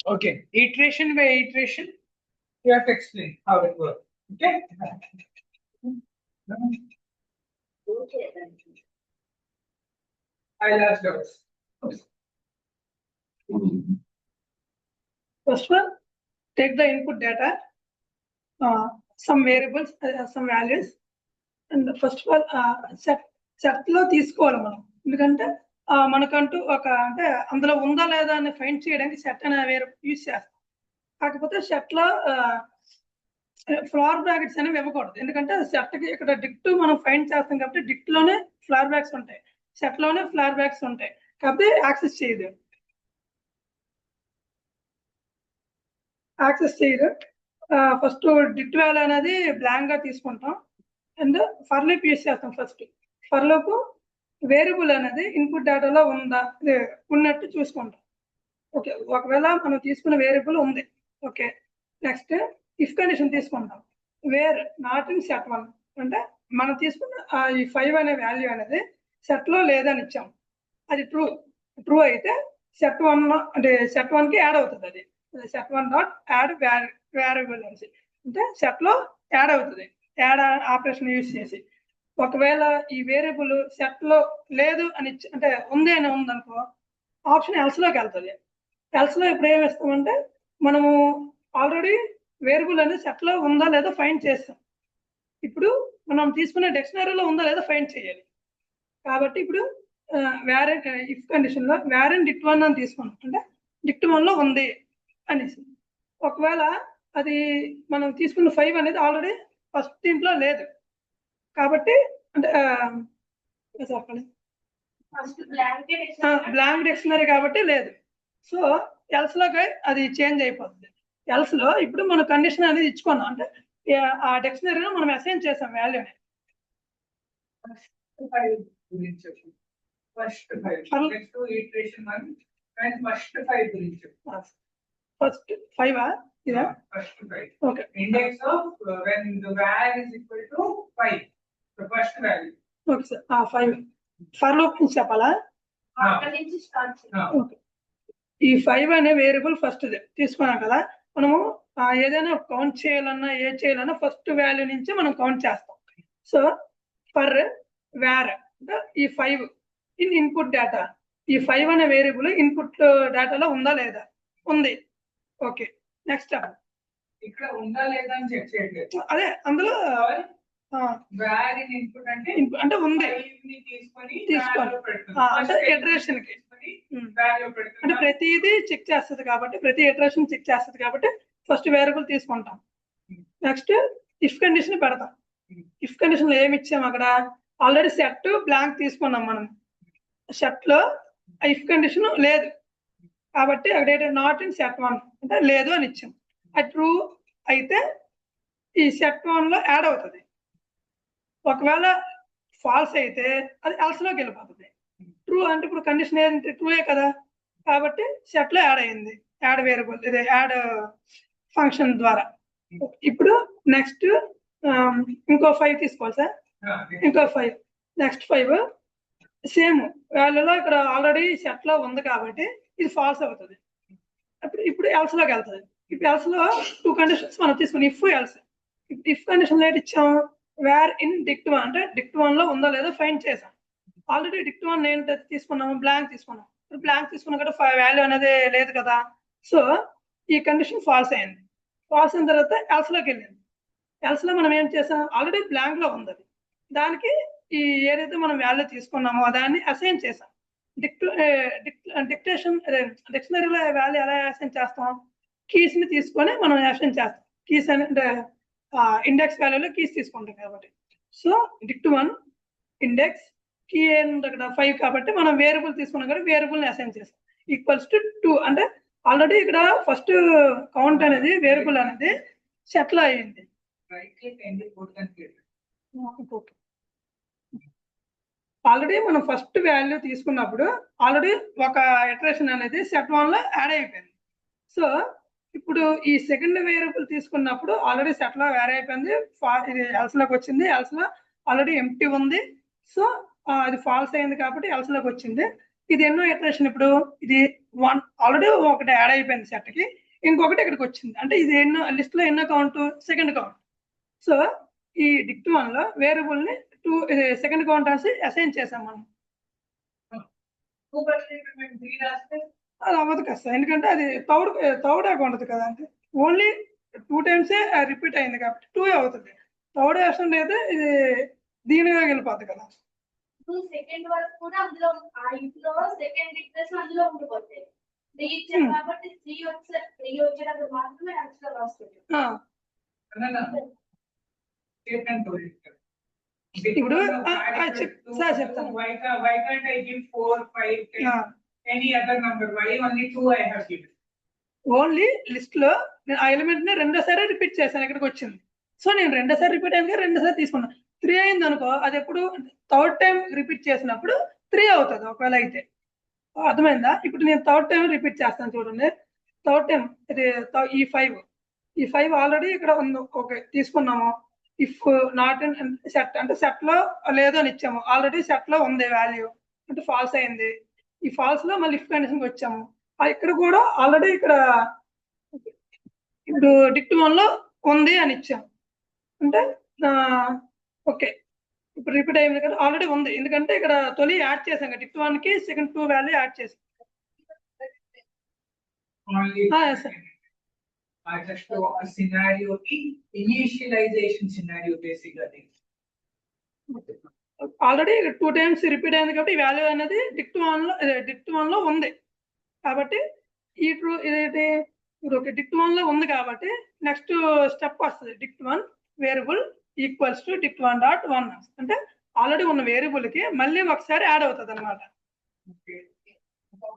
Okay, iteration by iteration, you have to explain how it works. Okay. I'll ask yours. First one, take the input data, some variables, some values, and first of all, set లో తీసుకోవాలి మనం. ఎందుకంటే మనకంటూ ఒక అంటే అందులో ఉందా లేదా అని ఫైండ్ చేయడానికి సెట్ అనే వేరే యూజ్ చేస్తాం. కాకపోతే సెట్ లో ఫ్లవర్ బ్రాకెట్స్ అనేవి ఇవ్వకూడదు. ఎందుకంటే సెట్ కి ఇక్కడ డిక్ట్ మనం ఫైండ్ చేస్తాం కాబట్టి డిక్ట్ లోనే ఫ్లవర్ బ్రాకెట్స్ ఉంటాయి, సెట్ లోనే ఫ్లవర్ బ్రాకెట్స్ ఉంటాయి కాబట్టి యాక్సెస్ చేయదు. ఫస్ట్ డిక్ట్ వాల్యూ అనేది బ్లాంక్ గా తీసుకుంటాం అండ్ ఫర్ లూప్ యూజ్ చేస్తాం. ఫస్ట్ ఫర్ లూప్ వేరియబుల్ అనేది ఇన్పుట్ డేటాలో ఉందా ఉన్నట్టు చూసుకుంటాం. ఓకే, ఒకవేళ మనం తీసుకున్న వేరియబుల్ ఉంది. ఓకే, నెక్స్ట్ ఇఫ్ కండిషన్ తీసుకుంటాం. వేర్ నాట్ ఇన్ సెట్ 1 అంటే మనం తీసుకున్న ఈ 5 అనే వాల్యూ అనేది సెట్ లో లేదని ఇచ్చాం. అది ట్రూ అయితే సెట్ 1 అంటే సెట్ 1 కి యాడ్ అవుతుంది. అది సెట్ 1 డాట్ యాడ్ వేరియబుల్ అనేసి అంటే సెట్ లో యాడ్ అవుతుంది, యాడ్ ఆపరేషన్ యూజ్ చేసి. ఒకవేళ ఈ వేరియబుల్ సెట్ లో లేదు అని అంటే ఉంది అని ఉందనుకో, ఆప్షన్ ఎల్స్ లోకి వెళ్తుంది. ఎల్స్ లో ఇప్పుడు ఏమి ఇస్తామంటే మనము ఆల్రెడీ వేరియబుల్ అనేది సెట్ లో ఉందా లేదా ఫైండ్ చేస్తాం. ఇప్పుడు మనం తీసుకునే డిక్షనరీలో ఉందా లేదా ఫైండ్ చేయాలి. కాబట్టి ఇప్పుడు ఇఫ్ కండిషన్ లో వేరెన్ డిక్ట్ 1 అని తీసుకున్నాం అంటే డిక్ట్ 1 లో ఉంది అనేసి. ఒకవేళ అది మనం తీసుకున్న 5 అనేది ఆల్రెడీ ఫస్ట్ దీంట్లో లేదు కాబట్టి అంటే బ్లాంక్ డిక్షనరీ కాబట్టి లేదు. సో ఎల్స్ లోకి అది చేంజ్ అయిపోతుంది. ఎల్స్ లో ఇప్పుడు మనం కండిషన్ అనేది ఇచ్చుకున్నాం అంటే ఆ డిక్షనరీలో మనం అసైన్ చేసాం వాల్యూని. ఫస్ట్ 5 ఇదా? Okay, index of when the var is equal to 5, the first value. Okay sir, 5 for loop నుంచి చెప్పాలా? ఓకే, ఈ 5 అనే వేరియబుల్ ఫస్ట్ తీసుకున్నాం కదా. మనము ఏదైనా కౌంట్ చేయాలన్నా చేయాలన్నా ఫస్ట్ వాల్యూ నుంచి మనం కౌంట్ చేస్తాం. సో ఫర్ వేర్ ఈ 5 ఇన్ ఇన్పుట్ డేటా, ఈ 5 అనే వేరియబుల్ ఇన్పుట్ డేటాలో ఉందా లేదా? ఉంది. ఓకే, నెక్స్ట్ ఇక్కడ ఉందా లేదా అని చెక్ చేయట్లేదు. అదే అందులో అంటే ఉంది తీసుకోండి అంటే ఇటరేషన్ కి అంటే ప్రతిదీ చెక్ చేస్తుంది కాబట్టి ప్రతి ఇటరేషన్ చెక్ చేస్తుంది కాబట్టి ఫస్ట్ వేరియబుల్ తీసుకుంటాం. నెక్స్ట్ ఇఫ్ కండిషన్ పెడతాం. ఇఫ్ కండిషన్ లో ఏమి ఇచ్చాము అక్కడ ఆల్రెడీ సెట్ బ్లాంక్ తీసుకున్నాం. మనం సెట్ లో ఇఫ్ కండిషన్ లేదు కాబట్టి అక్కడ నాట్ ఇన్ సెట్ 1 అంటే లేదు అని ఇచ్చాం. అది ట్రూ అయితే ఈ సెట్ 1 లో యాడ్ అవుతుంది. ఒకవేళ ఫాల్స్ అయితే అది ఎల్స్ లోకి వెళ్ళిపోతుంది. ట్రూ అంటే ఇప్పుడు కండిషన్ ఏంటి? ట్రూయే కదా కాబట్టి సెట్ లో యాడ్ అయింది, యాడ్ వేరియబుల్ ఇది యాడ్ ఫంక్షన్ ద్వారా. ఇప్పుడు నెక్స్ట్ ఇంకో 5 తీసుకోవాలి సార్. ఇంకో 5 నెక్స్ట్ 5 సేమ్ వాల్యూలో ఇక్కడ ఆల్రెడీ సెట్ లో ఉంది కాబట్టి ఇది ఫాల్స్ అవుతుంది. ఇప్పుడు ఎల్స్ లోకి వెళ్తుంది. ఇప్పుడు ఎల్స్ లో 2 కండిషన్స్ మనం తీసుకుని ఇఫ్ ఎల్స్. ఇఫ్ కండిషన్ ఏంటి ఇచ్చాం? వేర్ ఇన్ డిక్ట్ 1 అంటే డిక్ట్ 1 లో ఉందో లేదో ఫైండ్ చేసాం. ఆల్రెడీ డిక్ట్ 1 ఏంటి తీసుకున్నాము? బ్లాంక్ తీసుకున్నాం. బ్లాంక్ తీసుకున్నాం కదా వాల్యూ అనేది లేదు కదా. సో ఈ కండిషన్ ఫాల్స్ అయింది. ఫాల్స్ అయిన తర్వాత ఎల్స్ లోకి వెళ్ళింది. ఎల్స్ లో మనం ఏం చేసాం? ఆల్రెడీ బ్లాంక్ లో ఉంది. దానికి ఈ ఏదైతే మనం వాల్యూ తీసుకున్నామో దాన్ని అసైన్ చేసాం. డిక్షనరీలో వాల్యూ ఎలా అసైన్ చేస్తాం? కీస్ ని తీసుకొని మనం అసైన్ చేస్తాం. కీస్ అంటే ఇండెక్స్ వాల్యూలో కీస్ తీసుకుంటాం కాబట్టి. సో డిక్ట్ 1 ఇండెక్స్ కీ అక్కడ 5 కాబట్టి మనం వేరియబుల్ తీసుకున్నాం కాబట్టి వేరియబుల్ ని అసైన్ చేస్తాం. ఈక్వల్స్ టు 2 అంటే ఆల్రెడీ ఇక్కడ ఫస్ట్ కౌంట్ అనేది వేరియబుల్ అనేది సెట్ లో అయ్యింది. ఆల్రెడీ మనం ఫస్ట్ వాల్యూ తీసుకున్నప్పుడు ఆల్రెడీ ఒక ఇటరేషన్ అనేది సెట్ 1 లో యాడ్ అయిపోయింది. సో ఇప్పుడు ఈ సెకండ్ వేరియబుల్ తీసుకున్నప్పుడు ఆల్రెడీ సెట్ లో యాడ్ అయిపోయింది. ఇది ఎల్స్ లోకి వచ్చింది. ఎల్స్ లో ఆల్రెడీ ఎంప్టీ ఉంది. సో అది ఫాల్స్ అయింది కాబట్టి ఎల్స్ లోకి వచ్చింది. ఇది ఎన్నో ఇటరేషన్ ఇప్పుడు ఇది ఆల్రెడీ ఒకటి యాడ్ అయిపోయింది సెట్ కి, ఇంకొకటి ఇక్కడికి వచ్చింది అంటే ఇది ఎన్నో లిస్ట్ లో ఎన్నో కౌంట్, సెకండ్ కౌంట్. సో ఈ dict1 లో వేరియబుల్ ని సెకండ్ కౌంట్ రాసి అసైన్ చేసాం మనం. అది అవ్వదు కదా సార్, ఎందుకంటే అది థర్డ్ ఉండదు కదా, అంటే ఓన్లీ 2 times రిపీట్ అయింది కాబట్టి 2 అవుతుంది. థర్డ్ వేసిన అయితే ఇది దీనిగా వెళ్ళిపోద్ది కదా. సెకండ్ వరకు కూడా అందులో ఆ ఇంట్లో సెకండ్ డిక్టేషన్ అందులో ఉండిపోతాయి. 3 ఇచ్చారు కాబట్టి 3 వచ్చేటప్పుడు మాత్రమే అందులో రాస్తుంది. ఇప్పుడు సార్ చెప్తాను. Why can't I give 4, 5, 10, any other number? Why only 2 I have given? Only list లో నేను ఆ ఎలిమెంట్ ని రెండోసారి రిపీట్ చేశాను, ఇక్కడికి వచ్చింది. సో నేను రెండోసారి రిపీట్ అయింది, రెండోసారి తీసుకున్నాను. 3 అయింది అనుకో, అది ఎప్పుడు థర్డ్ టైం రిపీట్ చేసినప్పుడు 3 అవుతుంది ఒకవేళ అయితే. అర్థమైందా? ఇప్పుడు నేను థర్డ్ టైం రిపీట్ చేస్తాను చూడండి. థర్డ్ టైం ఇది ఈ 5 ఆల్రెడీ ఇక్కడ ఉంది, ఓకే తీసుకున్నాము. ఇఫ్ నాట్ ఇన్ సెట్ అంటే సెట్ లో లేదు అని ఇచ్చాము, ఆల్రెడీ సెట్ లో ఉంది వాల్యూ అంటే ఫాల్స్ అయింది. ఈ ఫాల్స్ లో మళ్ళీ ఇఫ్ కండిషన్ వచ్చాము, ఇక్కడ కూడా ఆల్రెడీ ఇక్కడ ఇప్పుడు dict1 లో ఉంది అని ఇచ్చాము అంటే ఓకే ఇప్పుడు రిపీట్ అయింది కదా, ఆల్రెడీ ఉంది ఎందుకంటే ఇక్కడ తొలి యాడ్ చేసాం కదా, dict1 కి సెకండ్ 2 వాల్యూ యాడ్ చేసాం. Just a scenario, initialization scenario basically. Already 2 times repeat అయింది కాబట్టి ఈ వాల్యూ అనేది dict1 లో ఉంది కాబట్టి ఈ ట్రూ ఇదైతే ఇప్పుడు ఓకే dict1 లో ఉంది కాబట్టి నెక్స్ట్ స్టెప్ వస్తుంది dict1 variable equals to dict1.1 అంటే ఆల్రెడీ ఉన్న వేరియబుల్ కి మళ్ళీ ఒకసారి యాడ్ అవుతుంది అనమాట.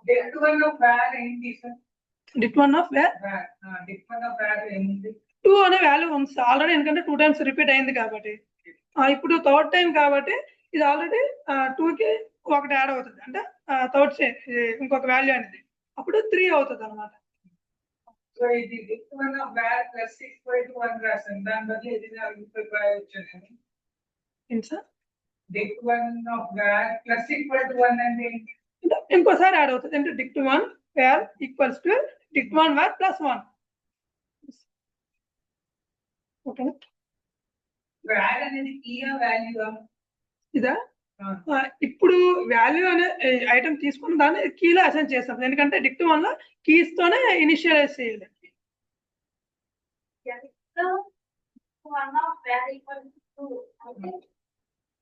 dict1 of var ఏంటి సార్? dict1 of var ఏంటి? 2 అనే వాల్యూ ఉంది ఆల్రెడీ, ఎందుకంటే 2 times రిపీట్ అయింది కాబట్టి. ఇప్పుడు థర్డ్ టైం కాబట్టి ఇది ఆల్రెడీ 2 కి ఒకటి యాడ్ అవుతుంది అంటే థర్డ్ ఇంకొక వాల్యూ అనేది అప్పుడు 3 అవుతుంది అనమాట. సో ఇది dict1 of var plus 6/1 రాసాను, దాని బదులు ఇది ఉపయోగించాను. ఏంటి sir? dict1 of var plus 6/1 అంటే ఇంకోసారి యాడ్ అవుతుంది అంటే dict1 var equals to dict1 var plus 1. Okay, var అనేది కీ వాల్యూ ఇదా ఇప్పుడు వాల్యూ అనే ఐటమ్ తీసుకున్న దాన్ని కీలో అసైన్ చేస్తాం, ఎందుకంటే dict1 లో కీస్ తోనే ఇనిషియలైజ్ చేయాలి.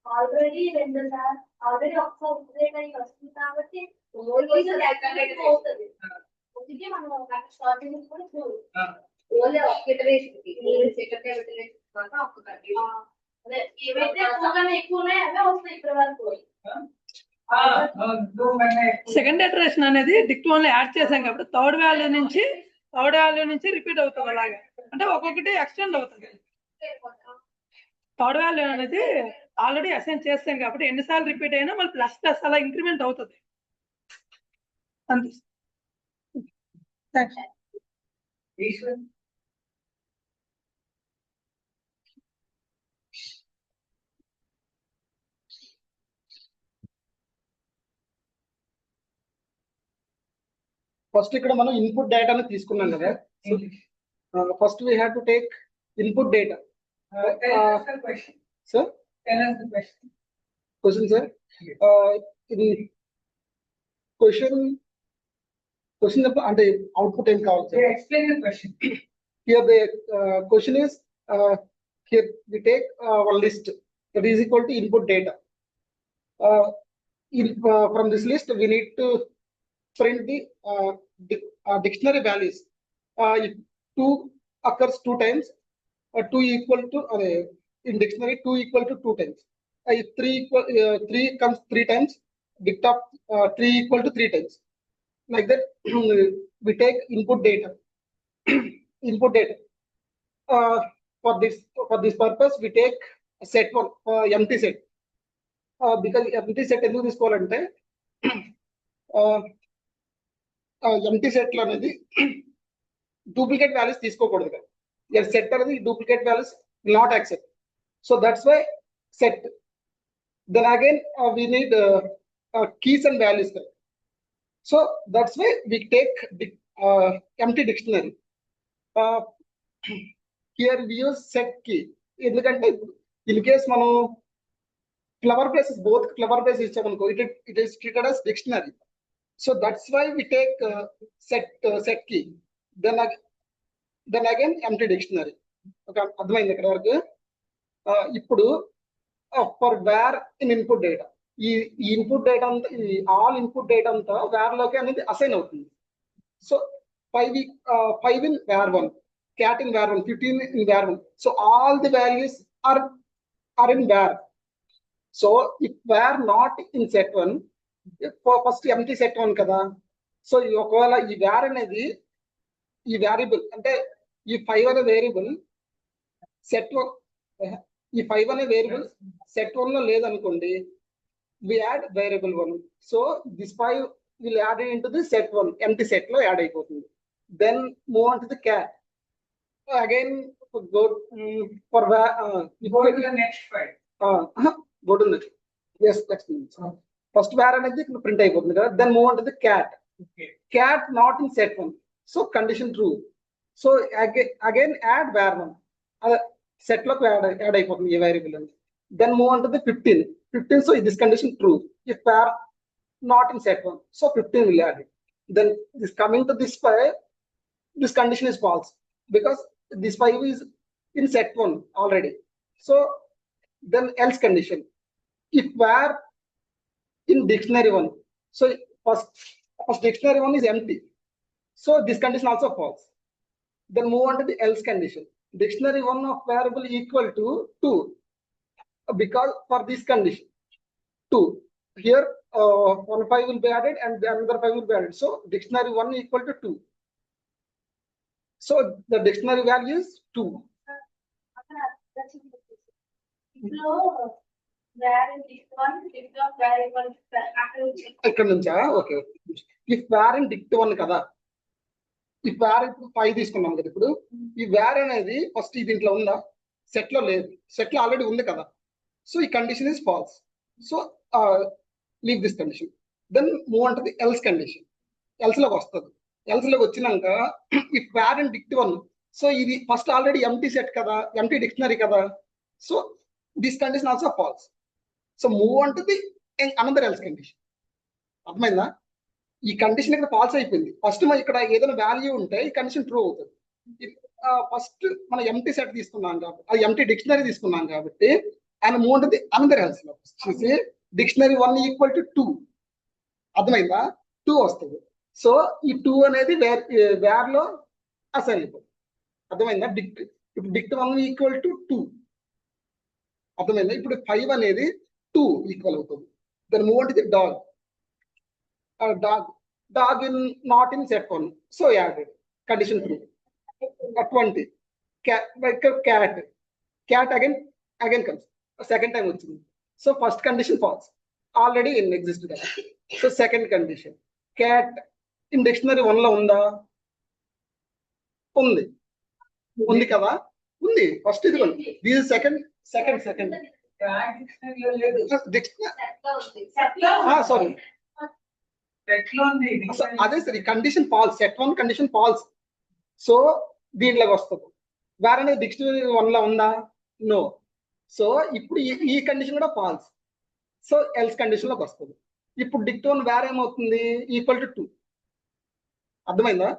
ఆల్రెడీ ఆల్రెడీ ఒకసారి వస్తుంది కాబట్టి మనం స్టార్టింగ్ కూడా చూడు ఓన్లీ ఒక అదే ఏవైతే ఎక్కువ ఉన్నాయో అవే వస్తాయి ఇప్పటి వరకు. సెకండ్ ఇటరేషన్ అనేది dict1 లో యాడ్ చేసాం కాబట్టి థర్డ్ వాల్యూ నుంచి రిపీట్ అవుతుంది అలాగే, అంటే ఒక్కొక్కటి ఎక్స్టెండ్ అవుతుంది. థర్డ్ వాల్యూ అనేది ఆల్రెడీ అసైన్ చేస్తాం కాబట్టి ఎన్నిసార్లు రిపీట్ అయినా మళ్ళీ ప్లస్ అలా ఇంక్రిమెంట్ అవుతుంది అంతే. ఫస్ట్ ఇక్కడ మనం ఇన్పుట్ డేటాను తీసుకున్నాం కదా, first we have to take input data. Sir question sir ఇది క్వశ్చన్ అంటే అవుట్పుట్ ఏం కావాలి sir? Explain the question. Here the question is here we take one list that is equal to input data. From this list we need to print the dictionary values. If 2 occurs 2 times, 2 equal to in dictionary 2 equal to 2 times. If 3 comes 3 times, dict of 3 equal to 3 times. Like that we take input data. For this purpose we take a set one empty set, because empty set ఎందుకు తీసుకోవాలంటే empty set లో అనేది duplicate values తీసుకోకూడదు కదా, set అనేది duplicate values will not accept, so that's why set. Then again we need keys and values. So that's why we take empty dictionary. Here we use set key. ఎందుకంటే in case మనం clever places both clever places ఇచ్చామనుకో it is treated as dictionary. So that's why we take set key. Then again empty dictionary. Okay, అర్థమైంది ఇక్కడ వరకు. ఇప్పుడు for var in input data ఈ input data అంతా ఈ all input data అంతా var లోకి అనేది అసైన్ అవుతుంది. So 5 in var1, cat in var1, 15 in var1. So all the values are in var. So if var not in set1, first empty set1 కదా. So ఒకవేళ ఈ var అనేది ఈ variable అంటే ఈ 5 అనే వేరియబుల్ set1 ఈ 5 అనే వేరియబుల్ set1 లో లేదనుకోండి, we add variable 1. So this 5 will add into the set1, empty set లో యాడ్ అయిపోతుంది. Then move on to the cat. Again go for Go to the next file. go to next. Yes, next means first var అనేది print అయిపోతుంది కదా. Then move on to the cat. Okay. Cat not in set1. So condition true. So again add var1. Set లోకి add అయిపోతుంది ఈ variable అని. Then move on to the 15. So this condition true. If var not in set1, so 15 will add it. Then this coming to this 5, this condition is false because this 5 is in set1 already. So then else condition. If var in dictionary 1, so first dictionary 1 is empty. So this condition also false. Then move on to the else condition. Dictionary 1 of variable equal to 2 because for this condition 2 here 1 5 will be added and the another 5 will be added. So dictionary 1 equal to 2. So the dictionary value is 2. ఇప్పుడు var in dict1 dict of variable అక్కడ ఇక్కడ నుంచా okay. If var in dict1 కదా, ఈ var ఇప్పుడు 5 తీసుకున్నాం కదా. ఇప్పుడు ఈ var అనేది ఫస్ట్ ఈ దీంట్లో ఉందా, సెట్ లో లేదు, సెట్ లో ఆల్రెడీ ఉంది కదా. సో ఈ condition is false. So leave this condition. Then move on to the else condition. Else లోకి వస్తుంది. ఎల్స్ లోకి వచ్చినాక if var in dict1, so ఇది ఫస్ట్ ఆల్రెడీ ఎంటీ సెట్ కదా, ఎంటీ డిక్షనరీ కదా. So this condition also false. So move on to the another else condition. అర్థమైందా? ఈ condition ఇక్కడ ఫాల్స్ అయిపోయింది. ఫస్ట్ మనం ఇక్కడ ఏదైనా వాల్యూ ఉంటే ఈ కండిషన్ ట్రూ అవుతుంది. ఫస్ట్ మనం ఎంటీ సెట్ తీసుకున్నాం కాబట్టి, అది ఎంటీ డిక్షనరీ తీసుకున్నాం కాబట్టి and move on to the another else లో చూసి డిక్షనరీ 1 ఈక్వల్ టు 2. అర్థమైందా? 2 వస్తుంది. సో ఈ 2 అనేది వేర్ లో అసైన్ అయిపోతుంది. అర్థమైందా? ఇప్పుడు డిక్ట్ 1 ఈక్వల్ టు 2. అర్థమైందా? ఇప్పుడు 5 అనేది 2 ఈక్వల్ అవుతుంది. Then move on to the dog. Dog in not in set1, so added condition 3. 20 cat again comes second time వచ్చింది. So first condition false, already in exist కదా. So second condition cat in dictionary 1 లో ఉందా? ఉంది కదా, ఉంది. First ఇది this second Cat dictionary లో లేదు. సారీ Set లో ఉంది. అదే సరే condition false. set1 condition false. So దీంట్లోకి వస్తుంది. వేర్ అనేది డిక్షనరీ 1 లో ఉందా? నో. సో ఇప్పుడు ఈ కండిషన్ కూడా ఫాల్స్. సో ఎల్స్ కండిషన్ లోకి వస్తుంది. ఇప్పుడు dict1 వేర్ ఏమవుతుంది? Equal to 2. అర్థమైందా?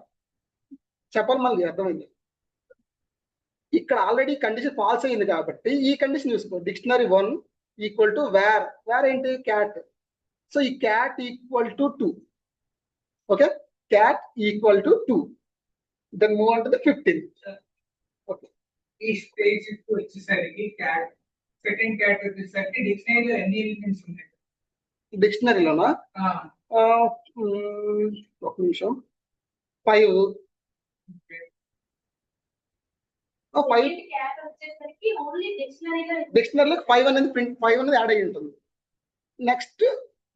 చెప్పాలి మళ్ళీ. అర్థమైంది? ఇక్కడ ఆల్రెడీ కండిషన్ ఫాల్స్ అయింది కాబట్టి ఈ కండిషన్ చూసుకో. డిక్షనరీ 1 ఈక్వల్ టు వేర్ ఏంటి? క్యాట్. సో ఈ cat equal to 2. Okay, cat equal to 2. Then move on to the 15. Okay, ఈ స్టేజ్ వచ్చేసరికి క్యాట్ సెకండ్ క్యాట్ వచ్చేసరికి డిక్షనరీలో ఎన్ని ఎలిమెంట్స్ ఉన్నాయి? డిక్షనరీలోనా? ఒక నిమిషం. 5. 5 cat వచ్చేసరికి ఓన్లీ డిక్షనరీలో డిక్షనరీలో 5 అనేది యాడ్ అయ్యి ఉంటుంది. నెక్స్ట్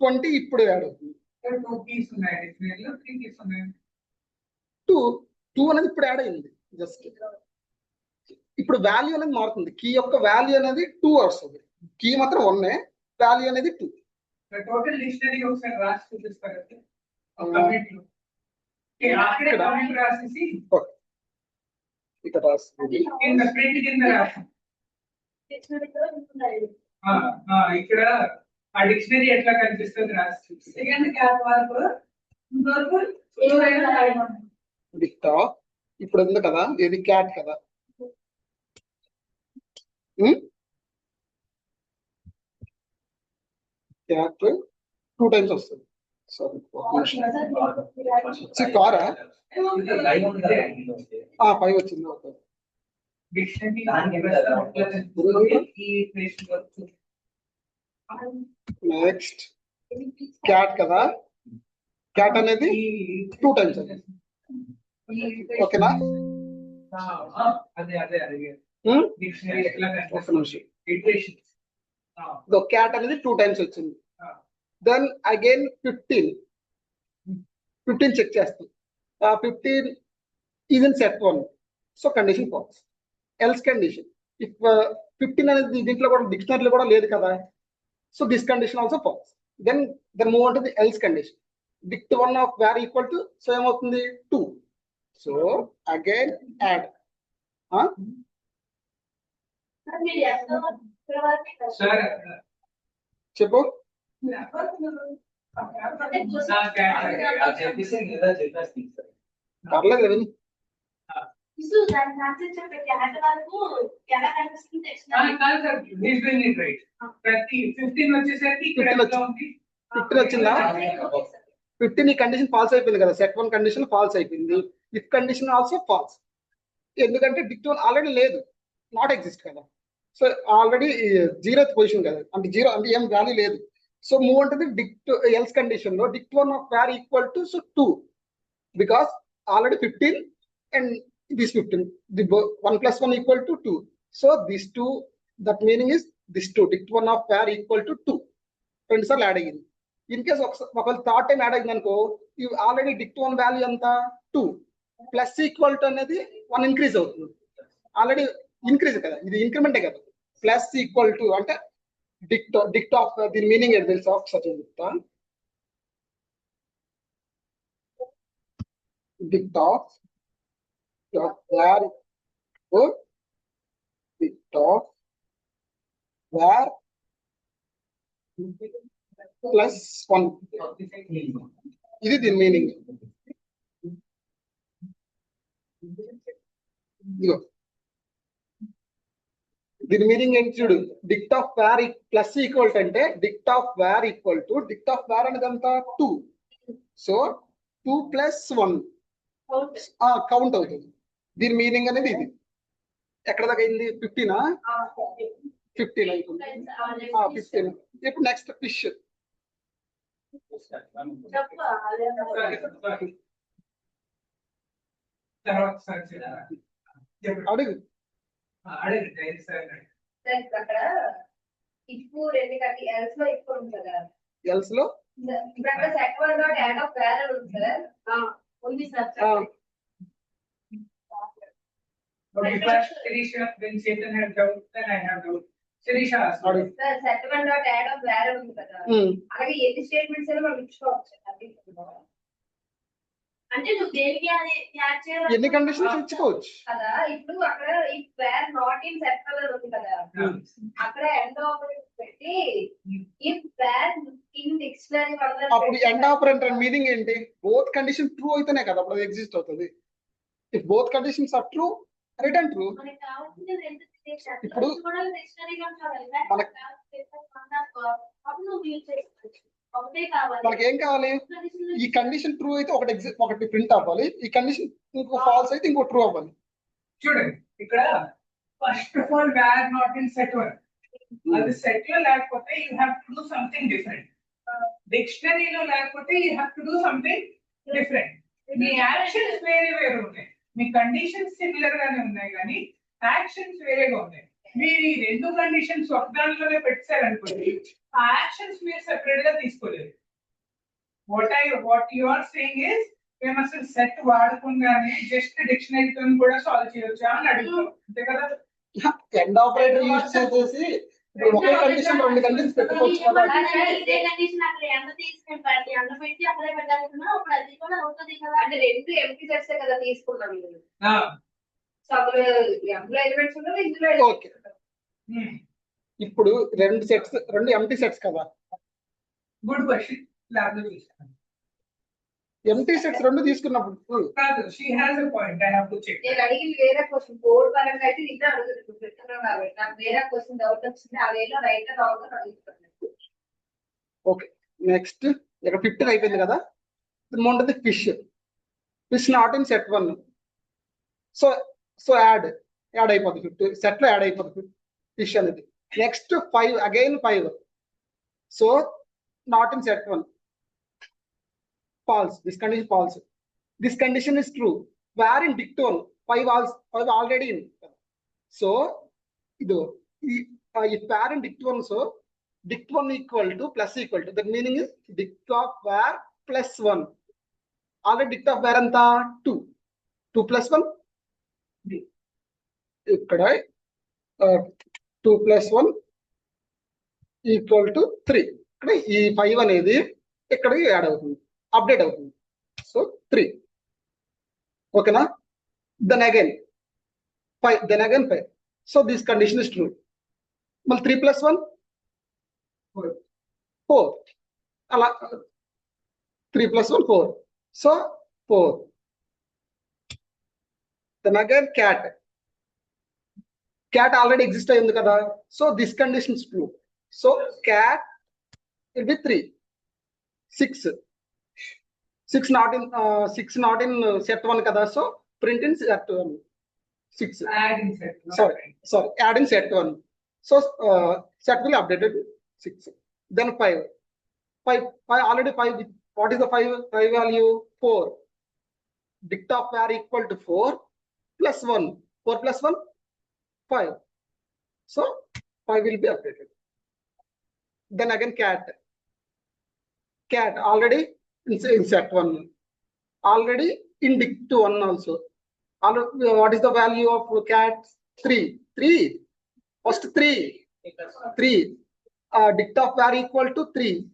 20 ఇప్పుడు యాడ్ అవుతుంది. 2 keys ఉన్నాయి డిక్షనరీలో, 3 keys ఉన్నాయి. 2 అనేది ఇప్పుడు యాడ్ అయింది. జస్ట్ ఇప్పుడు వాల్యూ అనేది మారుతుంది. కీ యొక్క వాల్యూ అనేది 2 వస్తుంది. కీ మాత్రం 1, వాల్యూ అనేది 2. టోటల్ డిక్షనరీ ఒకసారి రాసి చూపిస్తారు. కమిట్ లో అక్కడే కమిట్ రాసేసి ఇక్కడ రాస్తుంది కింద ప్రింట్ కింద రాసి ఇక్కడ ఆ డిక్షనరీ ఎట్లా కనిపిస్తుంది రాసి సెకండ్ క్యాప్ వరకు డిక్టా ఇప్పుడు ఉంది కదా ఇది క్యాట్ కదా క్యాట్ 2 times వస్తుంది సారీ కారా 5 వచ్చింది నెక్స్ట్ క్యాట్ కదా క్యాట్ అనేది 2 times ఓకేనా అదే అదే అదే డిక్షనరీ ఎట్లా ఒక నిమిషం క్యాట్ అనేది 2 times వచ్చింది దెన్ అగైన్ 15 చెక్ చేస్తాం 15 is in set 1 so condition false else condition if 15 అనేది దీంట్లో కూడా డిక్షనరీలో కూడా లేదు కదా so this condition also false then move on to the else condition dict 1 of var equal to so ఏమవుతుంది 2 సో అగైన్ యాడ్ చెప్పు పర్లేదు విని ప్రతి 15 వచ్చేసరికి ఇక్కడ 15 వచ్చిందా 15 ఈ కండిషన్ ఫాల్స్ అయిపోయింది కదా సెట్ 1 కండిషన్ ఫాల్స్ అయిపోయింది ఇఫ్ కండిషన్ ఆల్సో ఫాల్స్ ఎందుకంటే డిక్ట్ 1 ఆల్రెడీ లేదు నాట్ ఎగ్జిస్ట్ కదా సో ఆల్రెడీ 0th పొజిషన్ కదా అంటే 0 అంటే ఏం వాల్యూ లేదు సో మూవ్ అంటే డిక్ట్ ఎల్స్ కండిషన్ లో dict 1 of var equal to so 2 because already 15 and this 15 the 1 plus 1 equal to 2 so this 2 that meaning is this 2 dict 1 of var equal to 2 రెండు సార్లు add అయ్యింది in case ఒకవేళ third time add అయింది అనుకో ఇవి already dict 1 value ఎంత 2 plus equal to అనేది 1 increase అవుతుంది ఆల్రెడీ ఇంక్రీజ్ కదా ఇది ఇంక్రిమెంటే కదా ప్లస్ ఈక్వల్ టు అంటే dict of దీని మీనింగ్ ఏంటి తెలుసా ఒకసారి చెప్తా dict of var dict of var plus 1 ఇది దీని మీనింగ్ ఇదిగో దీని మీనింగ్ ఏంటి చూడు dict of var plus equal అంటే dict of var equal to dict of var అనేది ఎంత 2 సో 2 plus 1 కౌంట్ అవుతుంది దీని మీనింగ్ అనేది ఇది ఎక్కడ దాకా అయింది 15 అయిపోయింది 15 ఇప్పుడు నెక్స్ట్ ఫిష్ అడుగు అక్కడ ఇప్పుడు ఎందుకంటే ఎల్స్ లో ఎక్కువ ఉంది కదా ఎల్స్ లో ఇప్పుడు set 1 dot add of var ఉంది సార్ ఉంది sir Okay, first Sirisha, then Chetan has doubt, then I have doubt. Sirisha, sorry. Sir, set 1 dot add of var ఉంది కదా అలాగే ఎన్ని స్టేట్మెంట్స్ అయినా మనం ఇచ్చుకోవచ్చు అంటే నువ్వు దేనికి అది యాడ్ చేయాలి ఎన్ని కండిషన్స్ ఇచ్చుకోవచ్చు కదా ఇప్పుడు అక్కడ ఈ var not in set color ఉంది కదా అక్కడ ఎండ్ ఆపరేటర్ పెట్టి if var in dictionary వల్ల అప్పుడు ఎండ్ ఆపరేటర్ మీనింగ్ ఏంటి బోత్ కండిషన్ ట్రూ అయితేనే కదా అప్పుడు ఎగ్జిస్ట్ అవుతుంది if both conditions are true return true మనకి కావాల్సింది రెండు ఇప్పుడు కూడా డిక్షనరీలో ఉండాలి అప్పుడు నువ్వు యూజ్ చేసుకోవచ్చు ఒకటే కావాలి మనకి ఏం కావాలి ఈ కండిషన్ ట్రూ అయితే ఒకటి ప్రింట్ అవ్వాలి ఈ కండిషన్ ఇంకో ఫాల్స్ అయితే ఇంకో ట్రూ అవ్వాలి చూడండి ఇక్కడ first of all var not in set 1 అది సెట్ లో లేకపోతే you have to do something different డిక్షనరీలో లేకపోతే you have to do something different మీ యాక్షన్స్ వేరే వేరే ఉన్నాయి మీ కండిషన్స్ సిమిలర్ గానే ఉన్నాయి కానీ యాక్షన్స్ వేరేగా ఉన్నాయి మీరు ఈ రెండు కండిషన్స్ ఒక దాంట్లోనే పెట్టారనుకోండి ఆ యాక్షన్స్ మీరు సెపరేట్ గా తీసుకోలేదు what you are saying is మేము అసలు సెట్ వాడకుండానే జస్ట్ డిక్షనరీతో కూడా సాల్వ్ చేయొచ్చా అని అడుగుతాం అంతే కదా ఎండ్ ఆపరేటర్ యూజ్ చేసేసి ఇప్పుడు ఒకే కండిషన్ రెండు కండిషన్స్ పెట్టుకోవచ్చు కదా. ఇదే కండిషన్ అక్కడ ఎంత తీసుకెళ్ళి ఎంత పెట్టి అక్కడే పెట్టాలనుకున్నా అప్పుడు అది కూడా అవుతుంది కదా. అంటే రెండు ఎంపీ చేస్తే కదా తీసుకున్నాం మీరు. సో అందులో అందులో ఎలిమెంట్స్ ఉండవు ఇందులో ఓకే, ఇప్పుడు రెండు ఎంటీ సెట్స్ కదా. Good question. ల్యాబ్ లో చూసాను. ఎంటీ సెట్స్ రెండు తీసుకున్నప్పుడు కాదు, she has a point. I have to check. నేను అడిగింది వేరే క్వశ్చన్ బోర్డు పరంగా అయితే ఇంకా అడుగుతుంది చెప్తున్నావు కాబట్టి నాకు వేరే క్వశ్చన్ డౌట్ వచ్చింది ఆ వేలో రైట్ రావు అడుగుతున్నాను. ఓకే, నెక్స్ట్ ఇక్కడ 50 అయిపోయింది కదా. ఉంటుంది fish not in set 1. So add అయిపోతుంది 50 సెట్ లో యాడ్ అయిపోతుంది ఫిష్ అనేది. Next 5 again 5. So not in set 1. False. This condition false. This condition is true. Where in dict 1 5 already in. So if where in dict 1, so dict 1 equal to plus equal to, that meaning is dict of where plus 1. Already dict of where anta 2 plus 1 ikkada 2 plus 1 equal to 3. ikkada ee 5 anedi ikkada add avutundi, update అవుతుంది. So 3. ఓకేనా. then again 5. So this condition is true. మళ్ళీ 3 plus 1 4. అలా 3 plus 1 4. So 4. then again cat already exist అయింది కదా. So this condition is true. So cat will be 3. 6 not in set 1 kada. So print in set 1. 6 Add in set. Sorry, add in set 1. So set will updated 6. Then 5 already 5. What is the 5 value? 4. Dict of where equal to 4 plus 1. 4 plus 1 5. So 5 will be updated. Then again cat already in set 1, already in dict 1 also. What is the value of cat? 3. First 3. Dict of where equal to 3.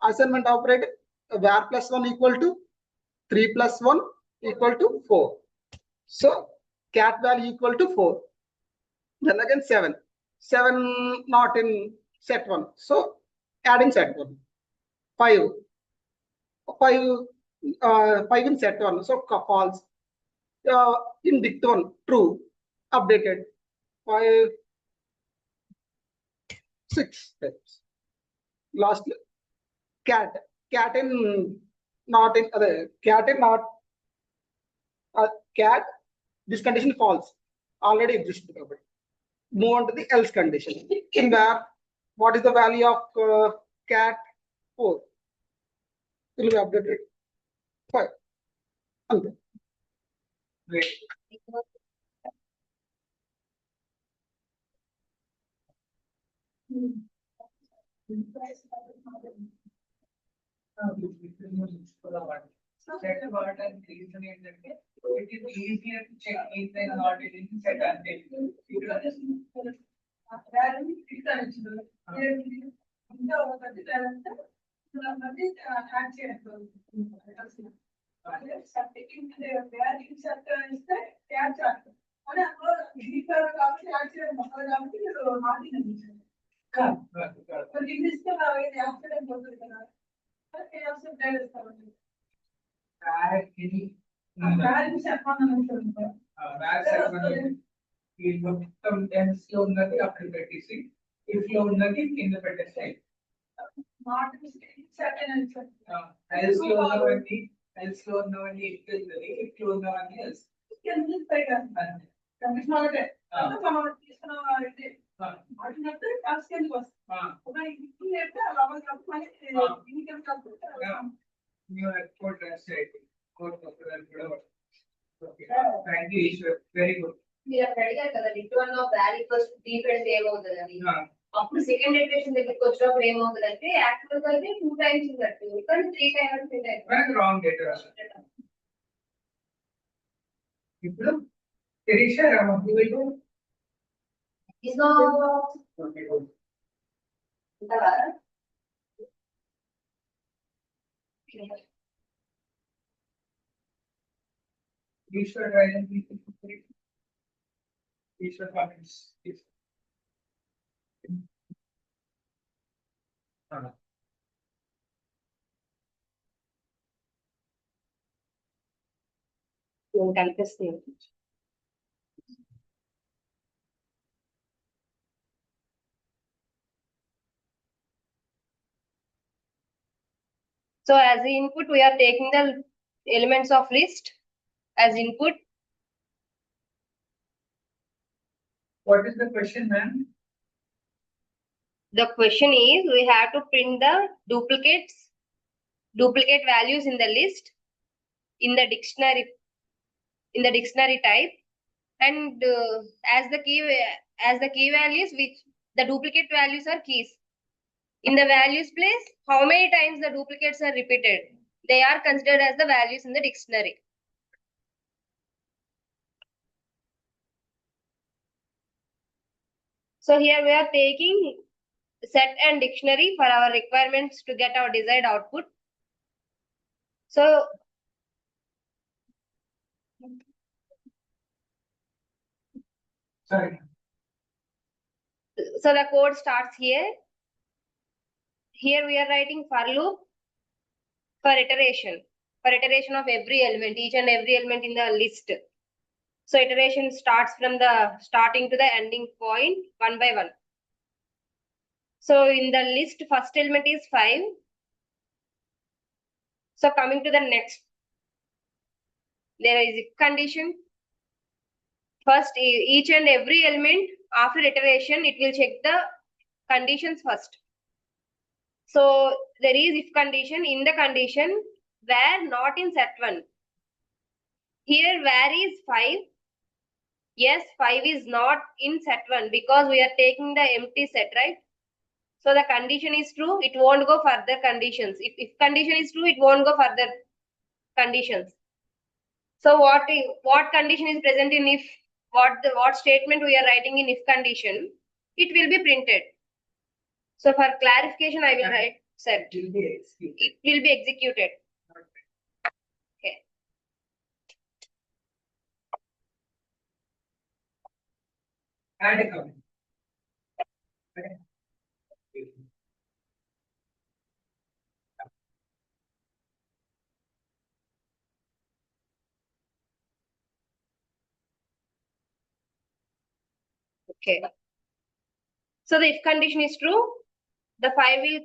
Assignment operator where plus 1 equal to 3 plus 1 equal to 4. So cat value equal to 4. Then again 7 not in set 1. So adding set 1. 5 in set 1. So false. In dict 1 true, updated. 5 6 times. Lastly cat in not in cat, this condition false, already exists. Move on to the else condition. In where what is the value of cat? 4 will be updated 5. Okay. Great. Set word and reason ఏంటంటే it is easier to check if they are not in set అంటే ఈ మొత్తం tense లో ఉన్నది అక్కడ పెట్టేసి if లో ఉన్నది కింద పెట్టేస్తాయి. ఎల్స్ లో ఉన్నవన్నీ ఇఫ్ లో ఉన్నవన్నీ ఇఫ్ లో ఉన్నవన్నీ else. Thank you Eshwar, very good. మీరు అక్కడ అడిగారు కదా డిక్ట్ 1 లో వాల్యూ ఫస్ట్ 3 పెడితే ఏమవుతుంది అని. అప్పుడు సెకండ్ ఇటరేషన్ దగ్గరికి వచ్చినప్పుడు ఏమవుతుంది అంటే యాక్చువల్ గా అయితే 2 టైమ్స్ ఉన్నట్టు కానీ 3 టైమ్స్ రాంగ్ డేటా. ఇప్పుడు Sirisha రామహులు You should write in the you should comments. కనిపిస్తుంది. So as the input, we are taking the elements of list as input. What is the question, ma'am? The question is, we have to print the duplicate values in the list, in the dictionary type, and as the key values, which the duplicate values are keys. In the values place, how many times the duplicates are repeated? They are considered as the values in the dictionary. So here we are taking set and dictionary for our requirements to get our desired output. So Sorry. the code starts here. Here we are writing for loop for iteration of every element, each and every element in the list. So iteration starts from the starting to the ending point one by one. So in the list, first element is 5. So coming to the next, there is if condition. First, each and every element after iteration, it will check the conditions first. So there is if condition. In the condition where not in set 1. Here where is 5? Yes, 5 is not in set 1 because we are taking the empty set, right? So the condition is true, it won't go further conditions. If condition is true, it won't go further conditions. So what condition is present in if? What statement we are writing in if condition? It will be printed. So for clarification, I will write set. It will be executed. It will be executed. Okay. Add a comment. Okay. So the if condition is true, the 5 will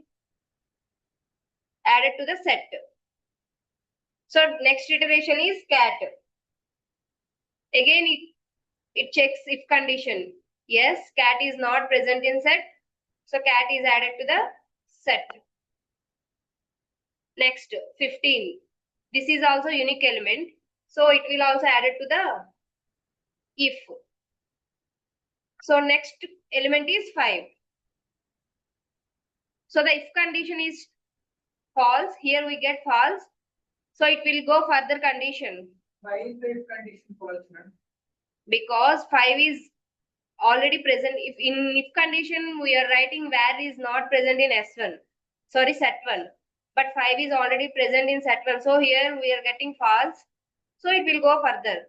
add it to the set. So next iteration is cat. Again, it checks if condition. Yes, cat is not present in set. So cat is added to the set. Next, 15. This is also unique element. So it will also add it to the if. So next element is 5. So the if condition is false. Here we get false. So it will go further condition. Why is the if condition false, ma'am? Because 5 is already present. If in if condition we are writing where is not present in S1. Sorry, set 1. But 5 is already present in set 1. So here we are getting false. So it will go further.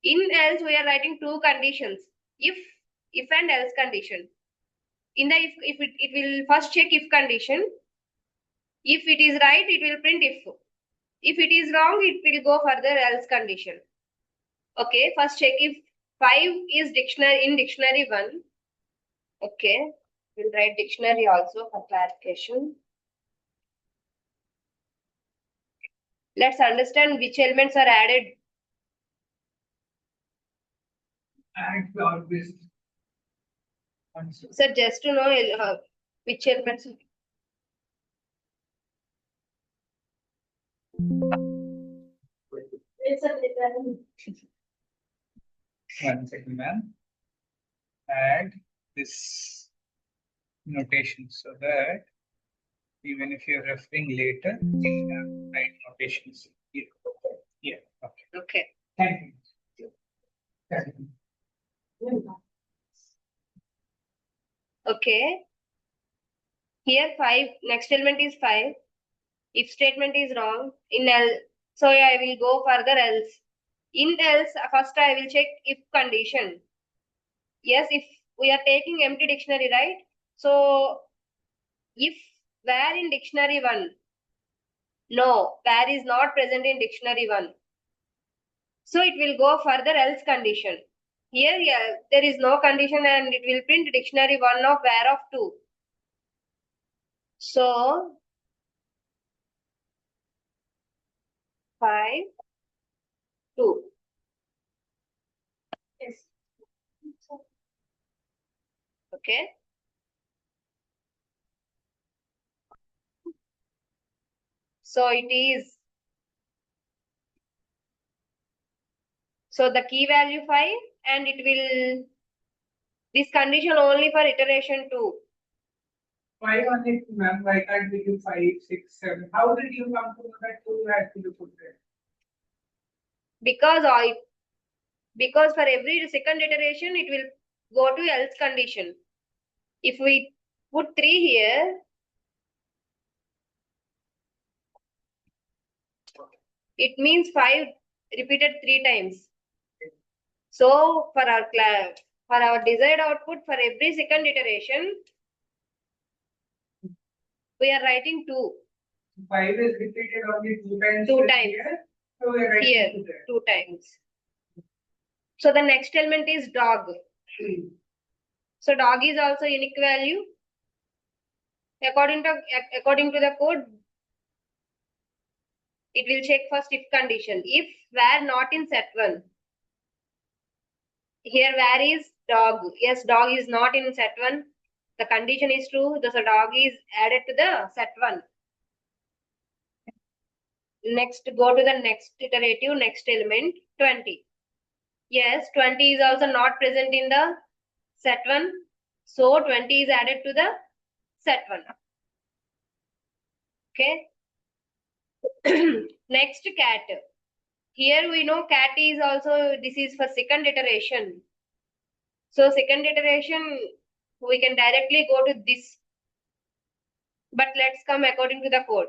In else we are writing two conditions. If and else condition. In the if it will first check if condition. If it is right, it will print if. If it is wrong, it will go further else condition. Okay, first check if 5 is in dictionary 1. Okay, we'll write dictionary also for clarification. Let's understand which elements are added. Add cloud-based. So just to know which elements. One second, ma'am. Add this notation so that even if you're referring later, you have right notations here. Yeah. Okay. Okay. Thank you. Thank you. Okay. Here 5, next element is 5. If statement is wrong, in else, so I will go further else. In else, first I will check if condition. Yes, if we are taking empty dictionary, right? So if where in dictionary 1, no, where is not present in dictionary 1. So it will go further else condition. Here, yeah, there is no condition and it will print dictionary 1 of where of 2. So 5, 2. Yes. Okay. So it is. So the key value 5 and it will, this condition only for iteration 2. Why only two, ma'am? Why can't we do 5, 6, 7? How did you come to know that 2 had to be put there? Because for every second iteration it will go to else condition. If we put 3 here, it means 5 repeated 3 times. So for our desired output for every second iteration, we are writing 2. 5 is repeated only 2 times. 2 times. Here, so we are writing Here, 2 there. 2 times. So the next element is dog. So dog is also unique value. According to the code, it will check first if condition. If where not in set 1. Here where is dog? Yes, dog is not in set 1. The condition is true. So dog is added to the set 1. Next, go to the next iterative, next element, 20. Yes, 20 is also not present in the set 1. So 20 is added to the set 1. Okay. Next, cat. Here we know cat is also, this is for second iteration. So second iteration, we can directly go to this. But let's come according to the code.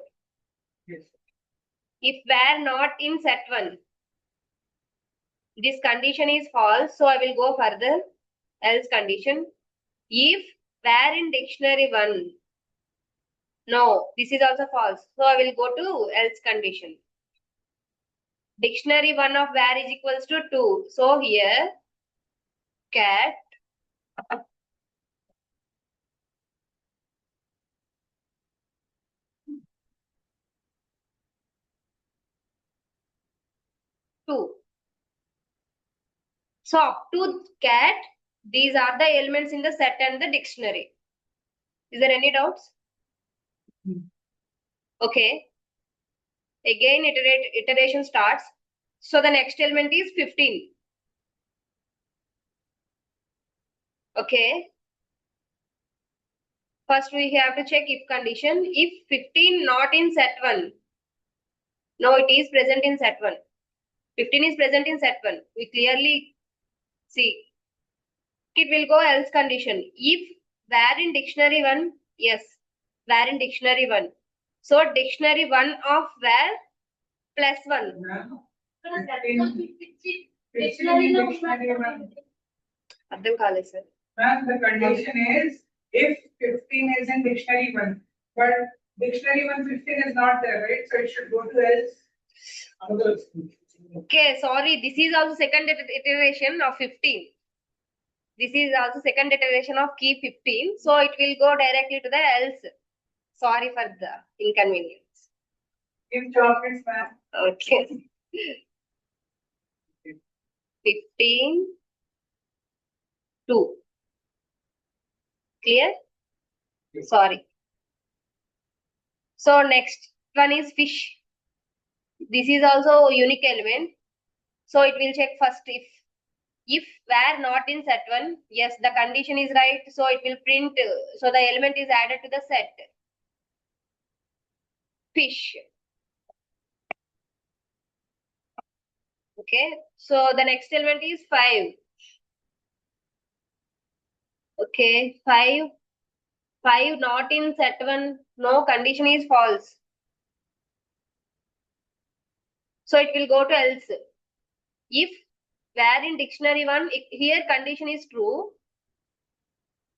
Yes. If where not in set 1, this condition is false, so I will go further, else condition. If where in dictionary 1, no, this is also false, so I will go to else condition. Dictionary 1 of where is equals to 2, so here cat two. So up to cat, these are the elements in the set and the dictionary. Is there any doubts? Okay. Again, iteration starts. So the next element is 15. Okay. First we have to check if condition. If 15 not in set 1. No, it is present in set 1. 15 is present in set 1. We clearly see. It will go else condition. If where in dictionary 1, yes, where in dictionary 1. So dictionary 1 of where plus 1. Ma'am, 15 dictionary 1. అర్థం కాలేదు sir. Ma'am, the condition is if 15 is in dictionary 1, but dictionary 1 15 is not there, right? So it should go to else. Another. Okay, sorry, this is also second iteration of 15. This is also second iteration of key 15. So it will go directly to the else. Sorry for the inconvenience. Give chocolates, ma'am. Okay. 15, 2. Clear? Yes. Sorry. So next one is fish. This is also a unique element. So it will check first if where not in set 1, yes, the condition is right. So it will print, so the element is added to the set. Fish. Okay, so the next element is 5. Okay, 5, 5 not in set 1, no, condition is false. So it will go to else. If where in dictionary 1, here condition is true.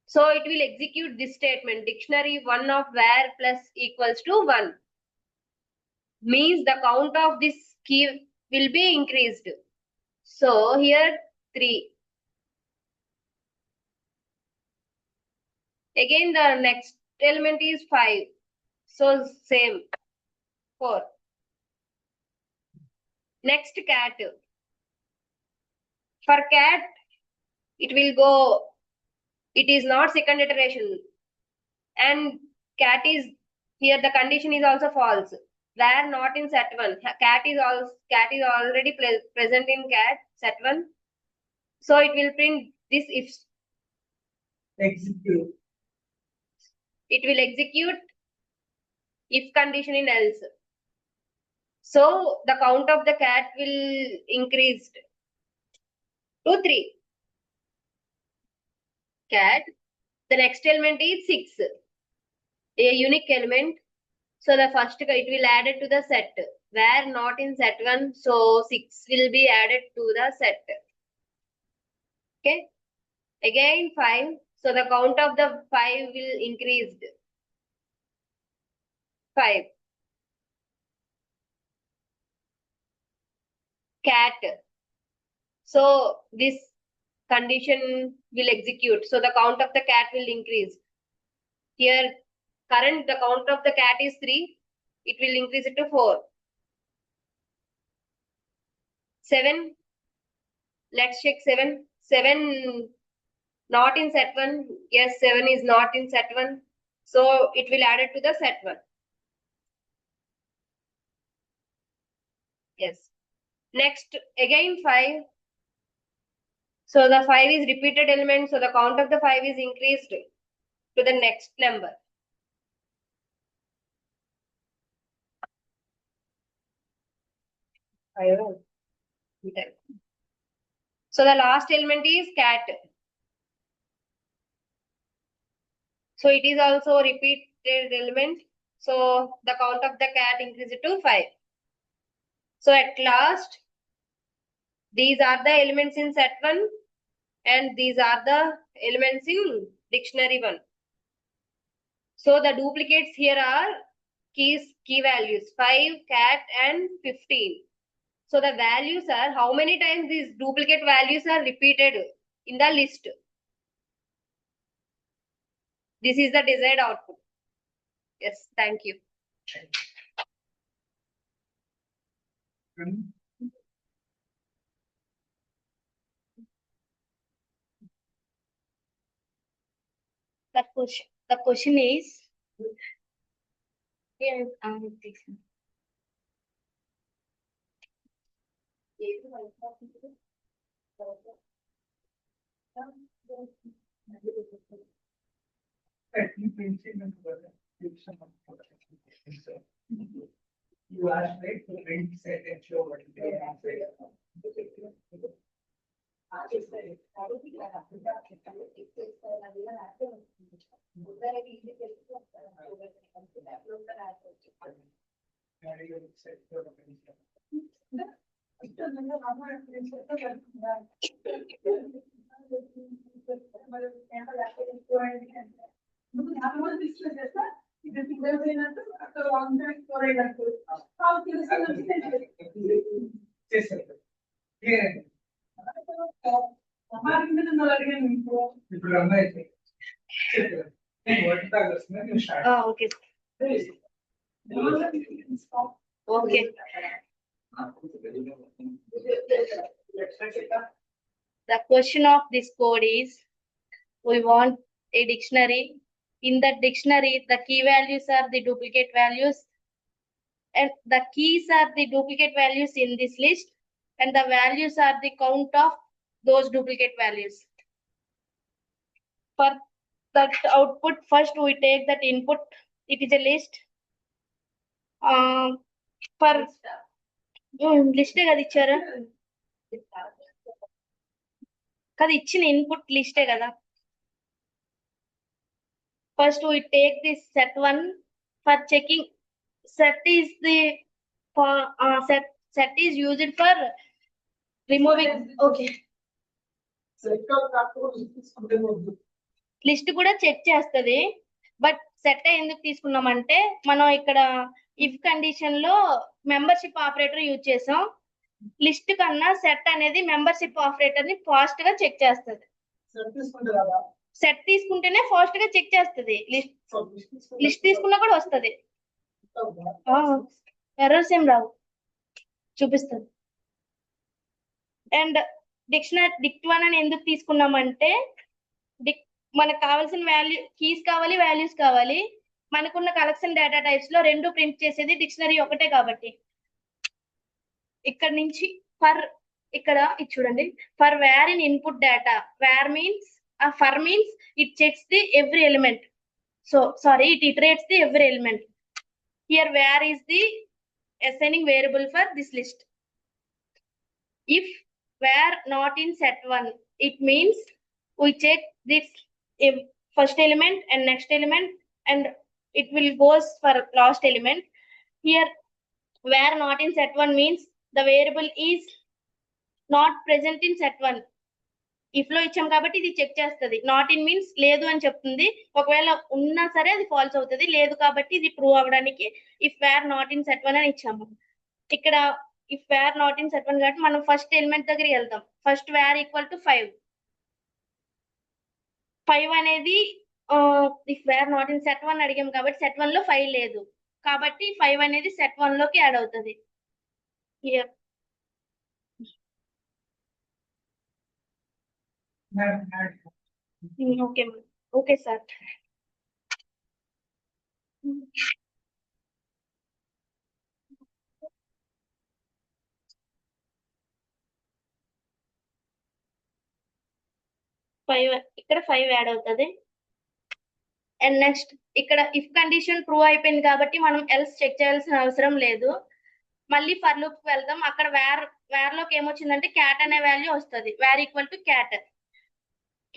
So it will execute this statement, dictionary 1 of where plus equals to 1. Means the count of this key will be increased. So here 3. Again the next element is 5. So same 4. Next cat. For cat, it will go, it is not second iteration. And cat is, here the condition is also false. Where not in set 1. Cat is already present in cat set 1. So it will print this if. Execute. It will execute if condition in else. So the count of the cat will increase to 3. Cat. The next element is 6. A unique element. So the first it will add it to the set. Where not in set 1. So 6 will be added to the set. Okay. Again 5. So the count of the 5 will increase. 5. Cat. So this condition will execute. So the count of the cat will increase. Here current the count of the cat is 3. It will increase it to 4. 7. Let's check 7. 7 not in set 1. Yes, 7 is not in set 1. So it will add it to the set 1. Yes. Next again 5. So the 5 is repeated element. So the count of the 5 is increased to the next number. So the last element is cat. So it is also repeated element. So the count of the cat increases to 5. So at last, these are the elements in set 1 and these are the elements in dictionary 1. So the duplicates here are key values 5, cat and 15. So the values are how many times these duplicate values are repeated in the list. This is the desired output. Yes, thank you. The question is, You asked right to print set and show what they have said. ఇప్పుడు అమ్మాయి okay. Okay. The question of this code is, we want a dictionary. In that dictionary, the key values are the duplicate values, and the keys are the duplicate values in this list, and the values are the count of those duplicate values. For that output, first we take that input. It is a list. For list కదా ఇచ్చారా కదా ఇచ్చిన input లిస్టే కదా First we take this set one for checking. Set is the for set is used for removing. Okay. List కూడా check చేస్తది. But set ఎందుకు తీసుకున్నామంటే మనం ఇక్కడ ఇఫ్ కండిషన్ లో మెంబర్షిప్ ఆపరేటర్ యూజ్ చేసాం. లిస్ట్ కన్నా సెట్ అనేది మెంబర్షిప్ ఆపరేటర్ ని ఫాస్ట్ గా చెక్ చేస్తది. సెట్ తీసుకుంటేనే ఫాస్ట్ గా చెక్ చేస్తది. లిస్ట్ తీసుకున్నా కూడా వస్తది. ఎర్రర్స్ ఏం రావు, చూపిస్తుంది. అండ్ డిక్ట్ వన్ అని ఎందుకు తీసుకున్నామంటే మనకు కావాల్సిన కీస్ కావాలి, వాల్యూస్ కావాలి. మనకున్న కలెక్షన్ డేటా టైప్స్ లో రెండు ప్రింట్ చేసేది డిక్షనరీ ఒకటే కాబట్టి ఇక్కడ నుంచి ఇక్కడ ఇది చూడండి, for var in input data. Var means for means it checks the every element. It iterates the every element. Here var is the assigning variable for this list. If where not in set one, it means we check this first element and next element and it will goes for last element. Here where not in set one means the variable is not present in set one. If లో ఇచ్చాం కాబట్టి ఇది check చేస్తుంది. Not in means లేదు అని చెప్తుంది. ఒకవేళ ఉన్నా సరే అది ఫాల్స్ అవుతుంది. లేదు కాబట్టి ఇది ట్రూ అవ్వడానికి if var not in set one అని ఇచ్చాము. ఇక్కడ if var not in set one కాబట్టి మనం ఫస్ట్ ఎలిమెంట్ దగ్గరికి వెళ్తాం. First wear equal to 5. 5 అనేది if var not in set one అడిగాం కాబట్టి సెట్ వన్ లో 5 లేదు కాబట్టి 5 అనేది సెట్ వన్ లోకి యాడ్ అవుతుంది. Okay sir. ఇక్కడ 5 యాడ్ అవుతుంది. అండ్ నెక్స్ట్ ఇక్కడ ఇఫ్ కండిషన్ ట్రూ అయిపోయింది కాబట్టి మనం ఎల్స్ చెక్ చేయాల్సిన అవసరం లేదు. మళ్ళీ ఫర్ లూప్ కి వెళ్దాం. అక్కడ వేర్ లోకి ఏమొచ్చిందంటే క్యాట్ అనే వాల్యూ వస్తుంది. Var equal to cat.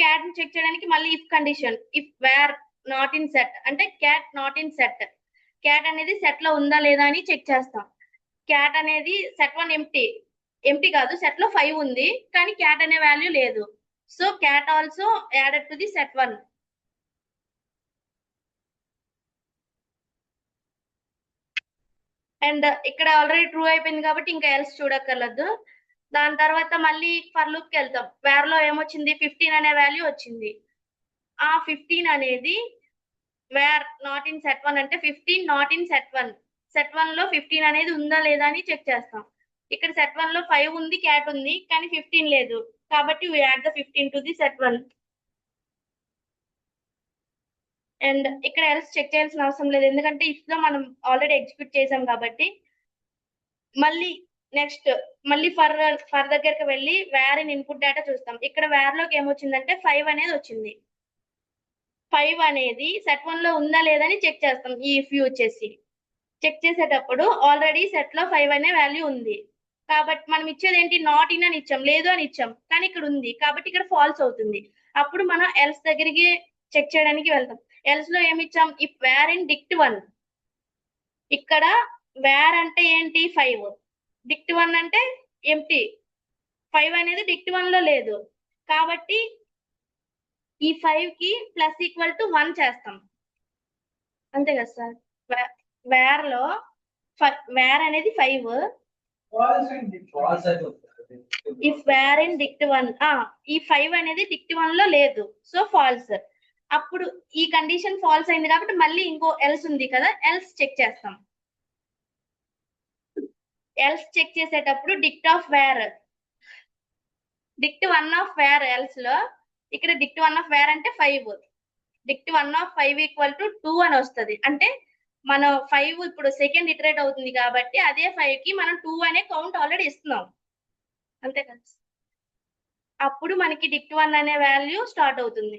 Cat ని చెక్ చేయడానికి మళ్ళీ if condition if var not in set అంటే cat not in set. Cat అనేది సెట్ లో ఉందా లేదా అని చెక్ చేస్తాం. క్యాట్ అనేది సెట్ వన్ ఎంటీ కాదు, సెట్ లో 5 ఉంది కానీ క్యాట్ అనే వాల్యూ లేదు. So cat also added to the set one. And ఇక్కడ ఆల్రెడీ ట్రూ అయిపోయింది కాబట్టి ఇంకా ఎల్స్ చూడక్కర్లేదు. దాని తర్వాత మళ్ళీ ఫర్ లూప్ కి వెళ్తాం. వేర్ లో ఏమొచ్చింది 15 అనే వాల్యూ వచ్చింది. ఆ 15 అనేది var not in set one అంటే 15 not in set one. Set one లో 15 అనేది ఉందా లేదా అని చెక్ చేస్తాం. ఇక్కడ సెట్ వన్ లో 5 ఉంది, క్యాట్ ఉంది కానీ 15 లేదు కాబట్టి we add the 15 to the set one. And ఇక్కడ ఎల్స్ చెక్ చేయాల్సిన అవసరం లేదు ఎందుకంటే ఇఫ్ లో మనం ఆల్రెడీ ఎగ్జిక్యూట్ చేసాం కాబట్టి. మళ్ళీ నెక్స్ట్ మళ్ళీ ఫర్ దగ్గరికి వెళ్ళి వేర్ ఇన్ ఇన్పుట్ డేటా చూస్తాం. ఇక్కడ వేర్ లోకి ఏమొచ్చిందంటే 5 అనేది వచ్చింది. 5 అనేది సెట్ వన్ లో ఉందా లేదని చెక్ చేస్తాం. ఈ ఇఫ్ యూజ్ చేసి చెక్ చేసేటప్పుడు ఆల్రెడీ సెట్ లో 5 అనే వాల్యూ ఉంది కాబట్టి మనం ఇచ్చేది ఏంటి, నాట్ ఇన్ అని ఇచ్చాం, లేదు అని ఇచ్చాం కానీ ఇక్కడ ఉంది కాబట్టి ఇక్కడ ఫాల్స్ అవుతుంది. అప్పుడు మనం ఎల్స్ దగ్గరికి చెక్ చేయడానికి వెళ్తాం. ఎల్స్ లో ఏమి ఇచ్చాం, if var in dict one. ఇక్కడ వేర్ అంటే ఏంటి 5, డిక్ట్ వన్ అంటే ఎంటీ. 5 అనేది డిక్ట్ వన్ లో లేదు కాబట్టి ఈ 5 కి ప్లస్ ఈక్వల్ టు 1 చేస్తాం. అంతే కదా సార్. వేర్ లో వేర్ అనేది 5. If var in dict one, ఈ 5 అనేది డిక్ట్ వన్ లో లేదు సో ఫాల్స్. అప్పుడు ఈ కండిషన్ ఫాల్స్ అయింది కాబట్టి మళ్ళీ ఇంకో ఎల్స్ ఉంది కదా, ఎల్స్ చెక్ చేస్తాం. ఎల్స్ చెక్ చేసేటప్పుడు dict of var, dict one of var else లో ఇక్కడ డిక్ట్ వన్ ఆఫ్ వేర్ అంటే 5, dict one of 5 equal to 2 అని వస్తుంది. అంటే మనం 5 ఇప్పుడు సెకండ్ ఇటరేట్ అవుతుంది కాబట్టి అదే 5 కి మనం 2 అనే కౌంట్ ఆల్రెడీ ఇస్తున్నాం. అంతే కదా. అప్పుడు మనకి డిక్ట్ వన్ అనే వాల్యూ స్టార్ట్ అవుతుంది.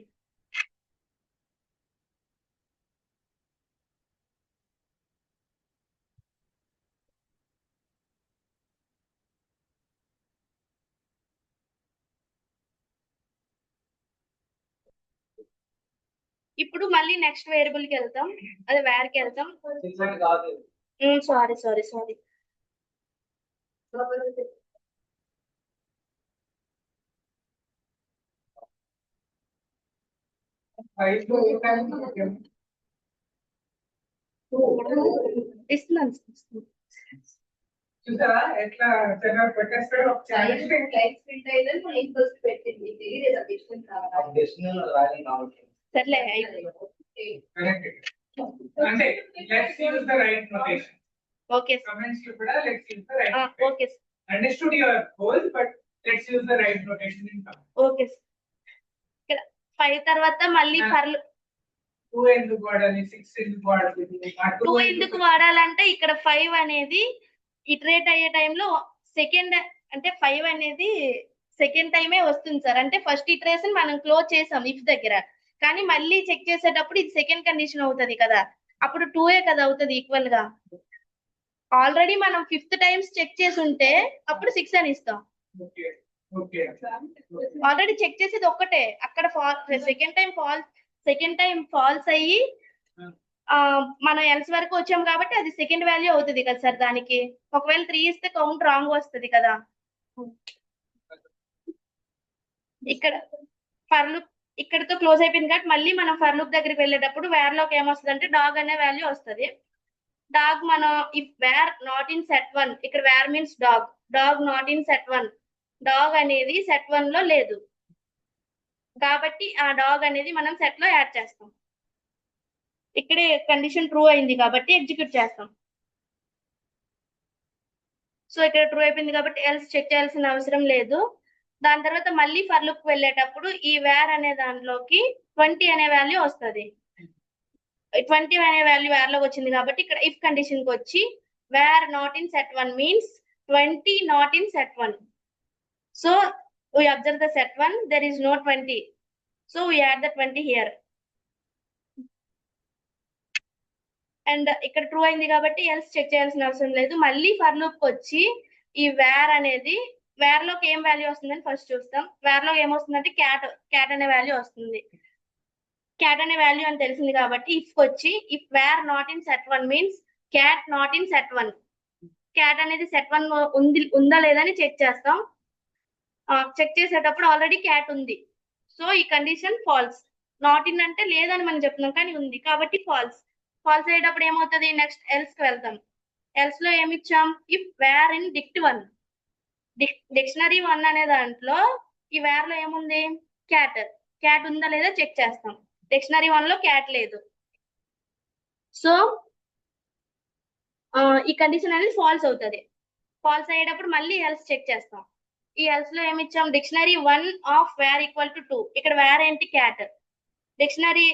ఇప్పుడు మళ్ళీ నెక్స్ట్ వేరియబుల్ కి వెళ్తాం, అదే వేర్ కి వెళ్తాం. కాదు. సారీ. ఇస్తున్నాను. చూసారా ఎట్లా జనాలు పెట్టేస్తాడు ఒక ఛాలెంజ్. డెసిషనల్ రాయాలి కాబట్టి సర్లే అయిపోయింది. అంటే let's use the right notation. Okay comments లో కూడా let's use the right. Okay understood your goal but let's use the right notation in comment. Okay. ఇక్కడ 5 తర్వాత మళ్ళీ ఫర్లు 2 ఎందుకు వాడాలి, 6 ఎందుకు వాడాలి, 2 ఎందుకు వాడాలంటే ఇక్కడ 5 అనేది ఇటరేట్ అయ్యే టైంలో సెకండ్ అంటే 5 అనేది సెకండ్ టైమే వస్తుంది సార్. అంటే ఫస్ట్ ఇటరేషన్ మనం క్లోజ్ చేసాం ఇఫ్ దగ్గర, కానీ మళ్ళీ చెక్ చేసేటప్పుడు ఇది సెకండ్ కండిషన్ అవుతుంది కదా, అప్పుడు 2 కదా అవుతుంది ఈక్వల్ గా. ఆల్రెడీ మనం 5th టైమ్స్ చెక్ చేసి ఉంటే అప్పుడు 6 అని ఇస్తాం. ఓకే ఓకే ఆల్రెడీ చెక్ చేసేది ఒక్కటే, అక్కడ సెకండ్ టైం ఫాల్స్ అయ్యి మనం ఎల్స్ వరకు వచ్చాం కాబట్టి అది సెకండ్ వాల్యూ అవుతుంది కదా సార్. దానికి ఒకవేళ 3 ఇస్తే కౌంట్ రాంగ్ వస్తుంది కదా. ఇక్కడ ఫర్ లూప్ ఇక్కడతో క్లోజ్ అయిపోయింది కాబట్టి మళ్ళీ మనం ఫర్ లూప్ దగ్గరికి వెళ్ళేటప్పుడు వేర్ లోకి ఏమొస్తుంది అంటే డాగ్ అనే వాల్యూ వస్తుంది. డాగ్ మనం if var not in set 1, ఇక్కడ var means dog not in set 1, dog అనేది సెట్ 1 లో లేదు కాబట్టి ఆ డాగ్ అనేది మనం సెట్ లో యాడ్ చేస్తాం. ఇక్కడే కండిషన్ ట్రూ అయింది కాబట్టి ఎగ్జిక్యూట్ చేస్తాం. సో ఇక్కడ ట్రూ అయిపోయింది కాబట్టి ఎల్స్ చెక్ చేయాల్సిన అవసరం లేదు. దాని తర్వాత మళ్ళీ ఫర్ లూప్ వెళ్ళేటప్పుడు ఈ వేర్ అనే దాంట్లోకి 20 అనే వాల్యూ వస్తుంది. 20 అనే వాల్యూ వేర్ లోకి వచ్చింది కాబట్టి ఇక్కడ ఇఫ్ కండిషన్ కి వచ్చి var not in set 1 means 20 not in set 1. So we observe the set 1, there is no 20, so we add the 20 here. And ఇక్కడ ట్రూ అయింది కాబట్టి ఎల్స్ చెక్ చేయాల్సిన అవసరం లేదు. మళ్ళీ ఫర్ లూప్ వచ్చి ఈ వేర్ అనేది వేర్ లోకి ఏం వాల్యూ వస్తుందని ఫస్ట్ చూస్తాం. వేర్ లో ఏమొస్తుందంటే క్యాట్ అనే వాల్యూ వస్తుంది. క్యాట్ అనే వాల్యూ అని తెలిసింది కాబట్టి ఇఫ్ వచ్చి if var not in set 1 means cat not in set 1. Cat అనేది సెట్ 1 ఉందా లేదా అని చెక్ చేస్తాం. చెక్ చేసేటప్పుడు ఆల్రెడీ క్యాట్ ఉంది, సో ఈ కండిషన్ ఫాల్స్. నాట్ ఇన్ అంటే లేదని మనం చెప్తున్నాం కానీ ఉంది కాబట్టి ఫాల్స్. ఫాల్స్ అయ్యేటప్పుడు ఏమవుతుంది, నెక్స్ట్ ఎల్స్ కి వెళ్తాం. ఎల్స్ లో ఏమి ఇచ్చాం, if var in dict 1, dictionary 1 అనే దాంట్లో ఈ వేర్ లో ఏముంది క్యాట్ ఉందా లేదా చెక్ చేస్తాం. డిక్షనరీ 1 లో క్యాట్ లేదు, సో ఈ కండిషన్ అనేది ఫాల్స్ అవుతుంది. ఫాల్స్ అయ్యేటప్పుడు మళ్ళీ ఎల్స్ చెక్ చేస్తాం. ఈ ఎల్స్ లో ఏమి ఇచ్చాం, dictionary 1 of var equal to 2. ఇక్కడ వేర్ ఏంటి క్యాట్, డిక్షనరీ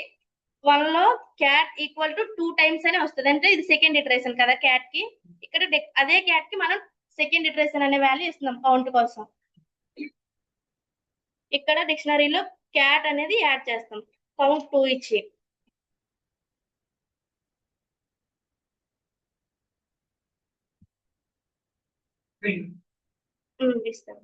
1 లో క్యాట్ ఈక్వల్ టు 2 టైమ్స్ అని వస్తుంది. అంటే ఇది సెకండ్ ఇటరేషన్ కదా క్యాట్ కి. ఇక్కడ అదే క్యాట్ కి మనం సెకండ్ ఇటరేషన్ అనే వాల్యూ ఇస్తున్నాం కౌంట్ కోసం. ఇక్కడ డిక్షనరీలో క్యాట్ అనేది యాడ్ చేస్తాం కౌంట్ 2 ఇచ్చి. ఇస్తాం.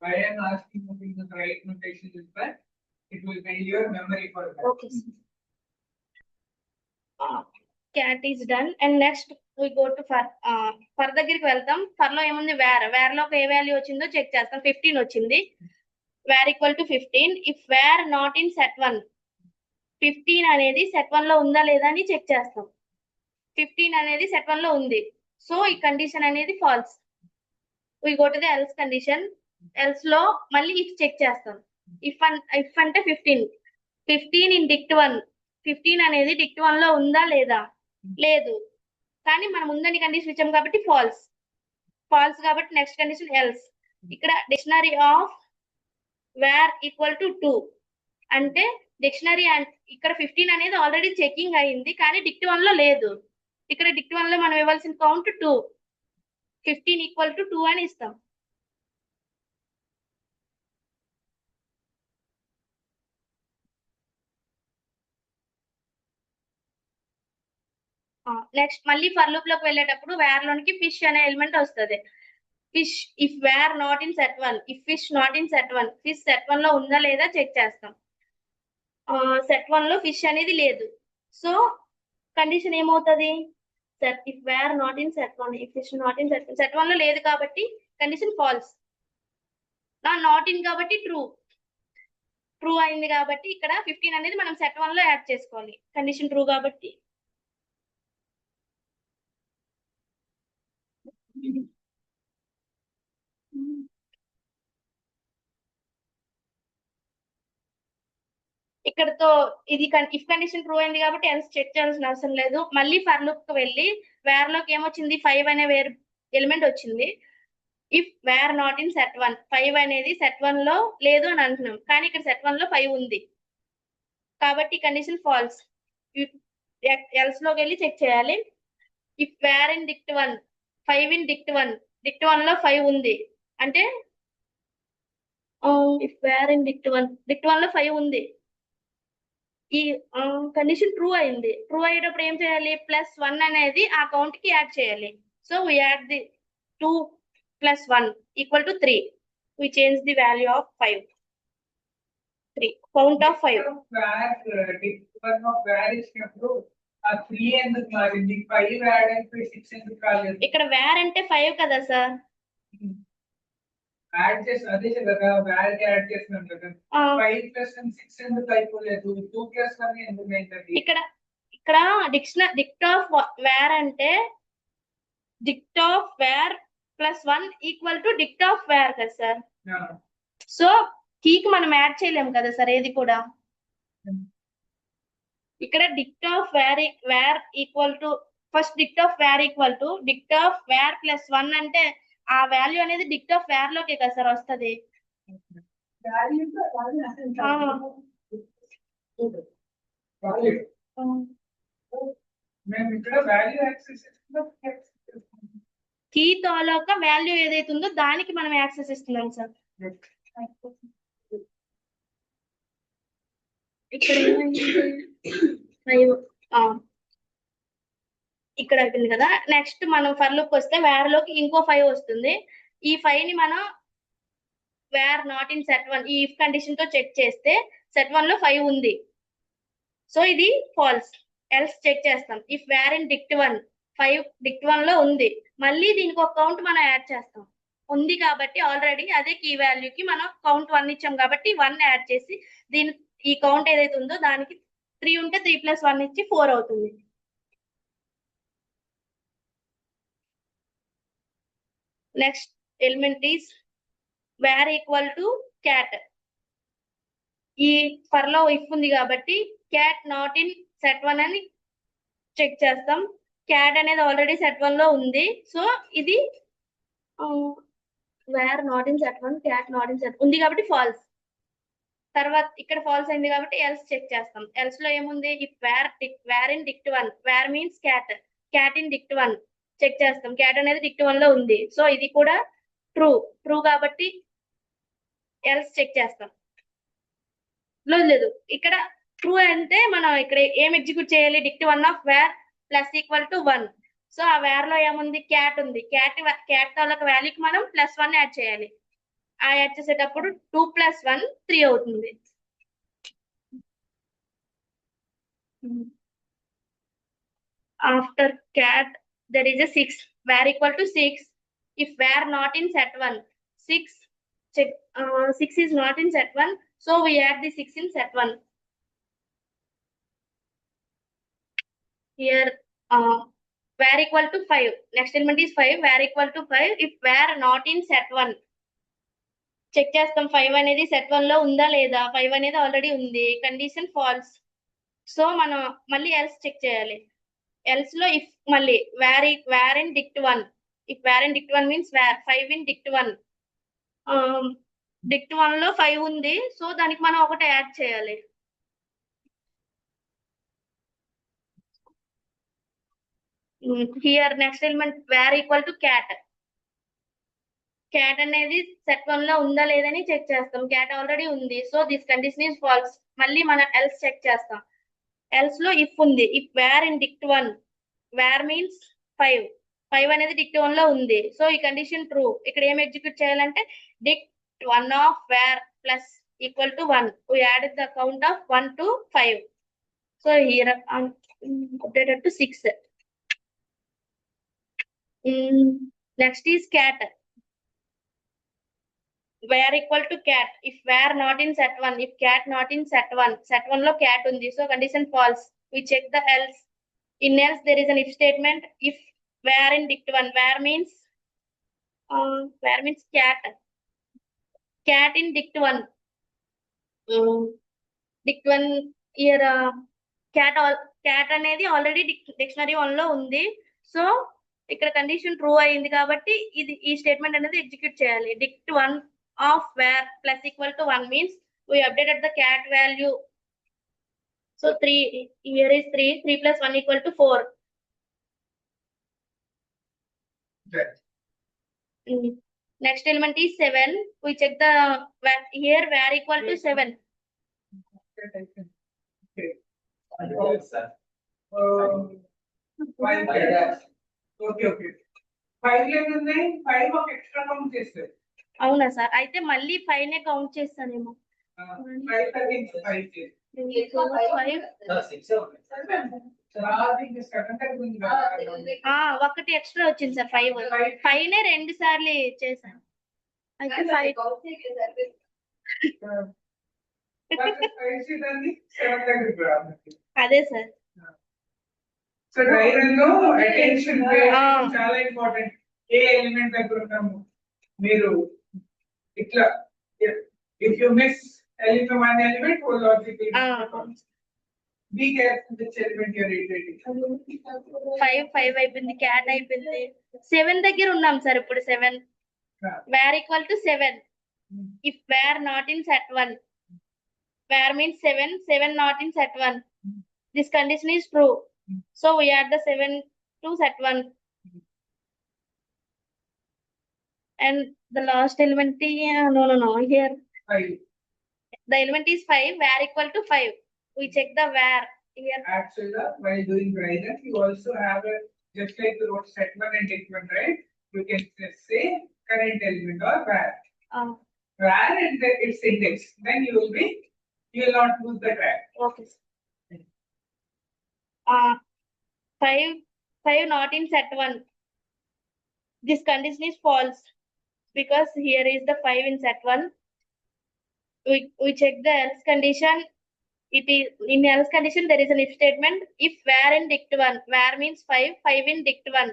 Why I'm asking you to use the right notation is that it will build your memory for that. Okay. Cat is done and next we go to for దగ్గరికి వెళ్తాం. For లో ఏముంది wear లో ఏ value వచ్చిందో check చేస్తాం. 15 వచ్చింది. Var equal to 15. If var not in set 1, 15 అనేది set 1 లో ఉందా లేదా అని చెక్ చేస్తాం. 15 అనేది సెట్ 1 లో ఉంది, సో ఈ కండిషన్ అనేది false. we go to the else condition. Else లో మళ్ళీ ఇఫ్ చెక్ చేస్తాం. ఇఫ్ అంటే 15 ఇన్ డిక్ట్ 1, 15 అనేది డిక్ట్ 1 లో ఉందా లేదా, లేదు, కానీ మనం ఉందని కండిషన్ ఇచ్చాం కాబట్టి ఫాల్స్ కాబట్టి నెక్స్ట్ కండిషన్ ఎల్స్. ఇక్కడ dictionary of var equal to 2 అంటే డిక్షనరీ ఇక్కడ 15 అనేది ఆల్రెడీ చెకింగ్ అయింది కానీ డిక్ట్ 1 లో లేదు. ఇక్కడ డిక్ట్ 1 లో మనం ఇవ్వాల్సిన కౌంట్ 2, 15 ఈక్వల్ టు 2 అని ఇస్తాం. నెక్స్ట్ మళ్ళీ ఫర్ లూప్ లోకి వెళ్ళేటప్పుడు వేర్ లోనికి ఫిష్ అనే ఎలిమెంట్ వస్తుంది. Fish if var not in set 1, if fish not in set 1, fish set 1 లో ఉందా లేదా చెక్ చేస్తాం. సెట్ 1 లో ఫిష్ అనేది లేదు, సో కండిషన్ ఏమవుతుంది? Set if var not in set 1, if fish not in set 1, set 1 లో లేదు కాబట్టి కండిషన్ ఫాల్స్. నాట్ ఇన్ కాబట్టి ట్రూ అయింది కాబట్టి ఇక్కడ 15 అనేది మనం సెట్ 1 లో యాడ్ చేసుకోవాలి, కండిషన్ ట్రూ కాబట్టి. ఇక్కడతో ఇది ఇఫ్ కండిషన్ ట్రూ అయింది కాబట్టి ఎల్స్ చెక్ చేయాల్సిన అవసరం లేదు. మళ్ళీ ఫర్ లూప్ కి వెళ్ళి వేర్ లోకి ఏమొచ్చింది? 5 అనే వేర్ ఎలిమెంట్ వచ్చింది. If var not in set 1, 5 అనేది సెట్ 1 లో లేదు అని అంటున్నాం, కానీ ఇక్కడ సెట్ 1 లో 5 ఉంది కాబట్టి కండిషన్ ఫాల్స్. ఎల్స్ లోకి వెళ్ళి చెక్ చేయాలి. If var in dict 1, 5 in dict 1, dict 1 లో 5 ఉంది అంటే if var in dict 1, dict 1 లో 5 ఉంది, ఈ కండిషన్ ట్రూ అయింది. ట్రూ అయ్యేటప్పుడు ఏం చేయాలి? +1 అనేది ఆ కౌంట్ కి యాడ్ చేయాలి. So we add the 2 + 1 = 3. We change the value of 5. 3 count of 5. ఇక్కడ వేర్ అంటే 5 కదా సార్. యాడ్ చేసి అదే కదా వ్యాల్ యాడ్ చేస్తున్నాం కదా. 5 + 6 ఎందుకు అయిపోలేదు? 2 + 1 ఎందుకు అయింది? ఇక్కడ డిక్ట్ ఆఫ్ వేర్ అంటే dict of var +1 = dict of var కదా సార్. సో కీకి మనం యాడ్ చేయలేము కదా సార్ ఏది కూడా. ఇక్కడ dict of var equal to first dict of var equal to dict of var +1 అంటే ఆ వాల్యూ అనేది డిక్ట్ ఆఫ్ వేర్ లోకే కదా సార్ వస్తుంది. కీ తాలూకా వాల్యూ ఏదైతే ఉందో దానికి మనం యాక్సెస్ ఇస్తున్నాం సార్. ఇక్కడ ఇక్కడ అయిపోయింది కదా. నెక్స్ట్ మనం ఫర్ లూప్ వస్తే వేర్ లోకి ఇంకో 5 వస్తుంది. ఈ 5 ని మనం వేర్ నాట్ ఇన్ సెట్ 1 ఈ ఇఫ్ కండిషన్ తో చెక్ చేస్తే సెట్ 1 లో 5 ఉంది, సో ఇది ఫాల్స్. ఎల్స్ చెక్ చేస్తాం. If var in dict 1, 5 dict 1 లో ఉంది, మళ్ళీ దీనికి ఒక కౌంట్ మనం యాడ్ చేస్తాం. ఉంది కాబట్టి ఆల్రెడీ అదే కీ వాల్యూకి మనం కౌంట్ 1 ఇచ్చాం కాబట్టి 1 యాడ్ చేసి దీని ఈ కౌంట్ ఏదైతే ఉందో దానికి 3 ఉంటే 3 + 1 ఇచ్చి 4 అవుతుంది. Next element is where equal to cat. ఈ ఫర్ లో ఇఫ్ ఉంది కాబట్టి క్యాట్ నాట్ ఇన్ సెట్ 1 అని చెక్ చేస్తాం. క్యాట్ అనేది ఆల్రెడీ సెట్ 1 లో ఉంది, సో ఇది var not in set 1, cat not in set ఉంది కాబట్టి ఫాల్స్. తర్వాత ఇక్కడ ఫాల్స్ అయింది కాబట్టి ఎల్స్ చెక్ చేస్తాం. ఎల్స్ లో ఏముంది? If var in dict 1, var means cat in dict 1 check చేస్తాం. క్యాట్ అనేది డిక్ట్ 1 లో ఉంది, సో ఇది కూడా ట్రూ కాబట్టి ఎల్స్ చెక్ చేస్తాం. లేదు ఇక్కడ ట్రూ అంటే మనం ఇక్కడ ఏం ఎగ్జిక్యూట్ చేయాలి? Dict 1 of var += 1. సో ఆ వేర్ లో ఏముంది? క్యాట్ ఉంది. క్యాట్ తాలూకా వాల్యూకి మనం +1 యాడ్ చేయాలి. ఆ యాడ్ చేసేటప్పుడు 2 + 1 3 అవుతుంది. After cat there is a 6, where equal to 6. If where not in set 1, 6 check 6 is not in set 1, so we add the 6 in set 1. Here where equal to 5, next element is 5, where equal to 5. If where not in set 1 check చేస్తాం 5 అనేది set 1 లో ఉందా లేదా. 5 అనేది already ఉంది, condition false. So మనం మళ్ళీ else check చేయాలి. ఎల్స్ లో ఇఫ్ మళ్ళీ var in dict 1, if var in dict 1 means var 5 in dict 1, dict 1 లో 5 ఉంది, సో దానికి మనం ఒకటి యాడ్ చేయాలి. Here next element var equal to cat. Cat అనేది సెట్ 1 లో ఉందా లేదని చెక్ చేస్తాం. క్యాట్ ఆల్రెడీ ఉంది, so this condition is false. మళ్ళీ మనం ఎల్స్ చెక్ చేస్తాం. ఎల్స్ లో ఇఫ్ ఉంది. If var in dict 1, var means 5 అనేది డిక్ట్ 1 లో ఉంది. సో ఈ కండిషన్ ట్రూ. ఇక్కడ ఏం ఎగ్జిక్యూట్ చేయాలంటే dict 1 of var plus equal to 1. We added the count of 1 to 5. So here updated to 6. Next is cat. Where equal to cat. If where not in set 1, if cat not in set 1 lo cat undi. So condition false. We check the else. In else there is an if statement. If where in dict 1, where means cat. Cat in dict 1. Dict 1 here cat అనేది already dictionary 1 లో ఉంది. So ఇక్కడ condition true అయింది కాబట్టి ఇది ఈ statement అనేది execute చేయాలి. Dict 1 of var plus equal to 1 means we updated the cat value. So 3 here is 3 plus 1 equal to 4. Next element is 7. We check the here where equal to 7. Okay 5 లేదండి 5 ఒక extra count చేస్తారు. అవునా sir? అయితే మళ్ళీ 5 నే count చేస్తానేమో. 5 తగ్గించి 5 చేసి ఒకటి ఎక్స్ట్రా వచ్చింది సార్. 5 నే 2 సార్లు చేశాను. అయితే 5 అదే సార్. సో డైరెక్ట్ లో అటెన్షన్ చాలా ఇంపార్టెంట్. ఏ ఎలిమెంట్ దగ్గర ఉన్నాము మీరు ఇట్లా if you miss element one element ఓ logic be careful which element you are iterating. 5 అయిపోయింది, క్యాట్ అయిపోయింది. 7 దగ్గర ఉన్నాం సార్ ఇప్పుడు. 7 var equal to 7. If var not in set 1, var means 7 not in set 1. This condition is true. So we add the 7 to set 1. And the last element no here 5. the element is 5. Where equal to 5. We check the where here. Actually, while doing Bryden, you also have a, just like you wrote set 1 and dict 1, right? You can just say current element or where. Where and then its index. Then you will not lose the track. Okay. 5 not in set 1. This condition is false because here is the 5 in set 1. We check the else condition. It is in else condition there is an if statement. If where in dict 1, where means 5 in dict 1.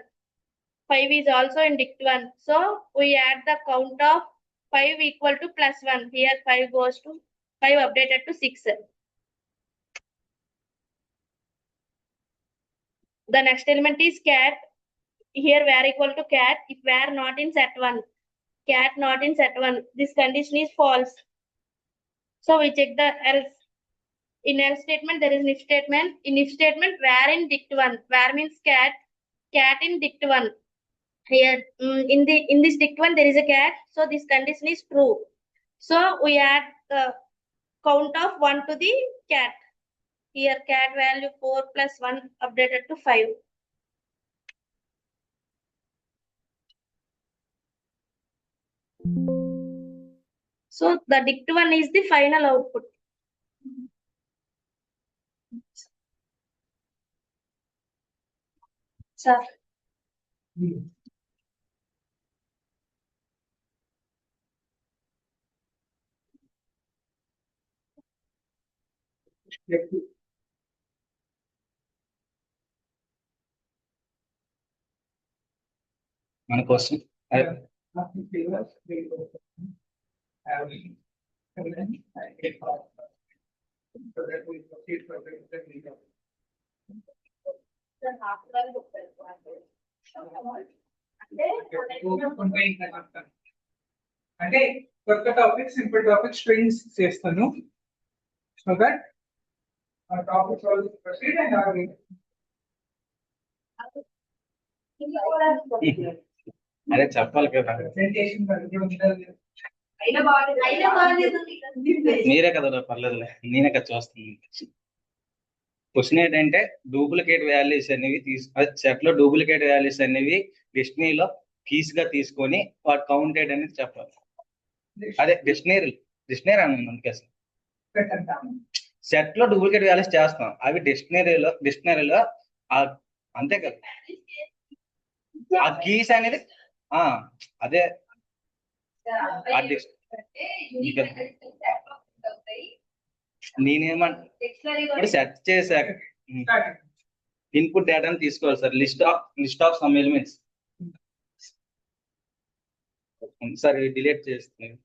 5 is also in dict 1. So we add the count of 5 equal to plus 1. Here 5 goes to 5 updated to 6. The next element is cat. Here where equal to cat. If where not in set 1, cat not in set 1. This condition is false. So we check the else. In else statement there is an if statement. In if statement where in dict 1. Where means cat in dict 1. Here in this dict 1 there is a cat. So this condition is true. So we add the count of 1 to the cat. Here cat value 4 plus 1 updated to 5. So the dict 1 is the final output. Sir. మన కోసం అంటే కొత్త topic simple topic strings చేస్తాను. So that ఆ topic proceed and అదే చెప్పాలి కదా, presentation మీరే కదా పర్లేదులే, నేనే కదా చూస్తాను. క్వశ్చన్ ఏంటంటే డూప్లికేట్ వాల్యూస్ అనేవి సెట్ లో డూప్లికేట్ వాల్యూస్ అనేవి డిక్షనరీలో కీస్ గా తీసుకొని వాటి కౌంటెడ్ అనేది చెప్పాలి. అదే డిక్షనరీ అని అందుకే అసలు పెట్టద్దాం. సెట్ లో డూప్లికేట్ వాల్యూస్ చేస్తాం, అవి డిక్షనరీలో అంతే కదా. ఆ కీస్ అనేది అదే ఆ నేనేమంటే ఇప్పుడు సెట్ చేశాక ఇన్పుట్ డేటాను తీసుకోవాలి sir. List of some elements sir delete చేస్తున్నాను.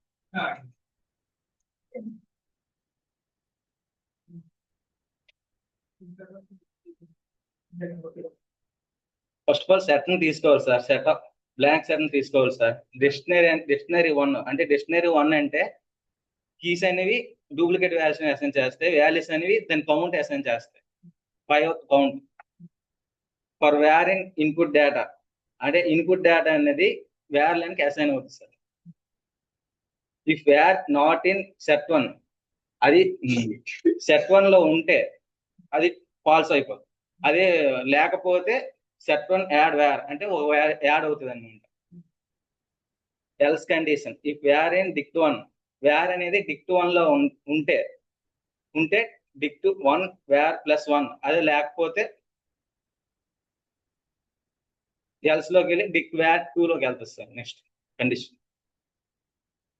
ఫస్ట్ ఆఫ్ ఆల్ సెట్ ని తీసుకోవాలి sir. Set of blank set ని తీసుకోవాలి సార్. డిక్షనరీ 1 అంటే డిక్షనరీ 1 అంటే కీస్ అనేవి డూప్లికేట్ వాల్యూస్ అసైన్ చేస్తాయి, వాల్యూస్ అనేవి దాని కౌంట్ అసైన్ చేస్తాయి. 5 count for var in input data అంటే ఇన్పుట్ డేటా అనేది వేర్ లైన్కి అసైన్ అవుతుంది sir. If var not in set 1 అది సెట్ 1 లో ఉంటే అది ఫాల్స్ అయిపోతుంది. అదే లేకపోతే సెట్ 1 యాడ్ వేర్ అంటే యాడ్ అవుతుంది అనమాట. Else condition if var in dict 1 var అనేది డిక్ట్ 1 లో ఉంటే డిక్ట్ 1 వేర్ ప్లస్ 1 అది లేకపోతే ఎల్స్ లోకి వెళ్ళి డిక్ట్ వేర్ 2 లోకి వెళ్తుంది sir. Next condition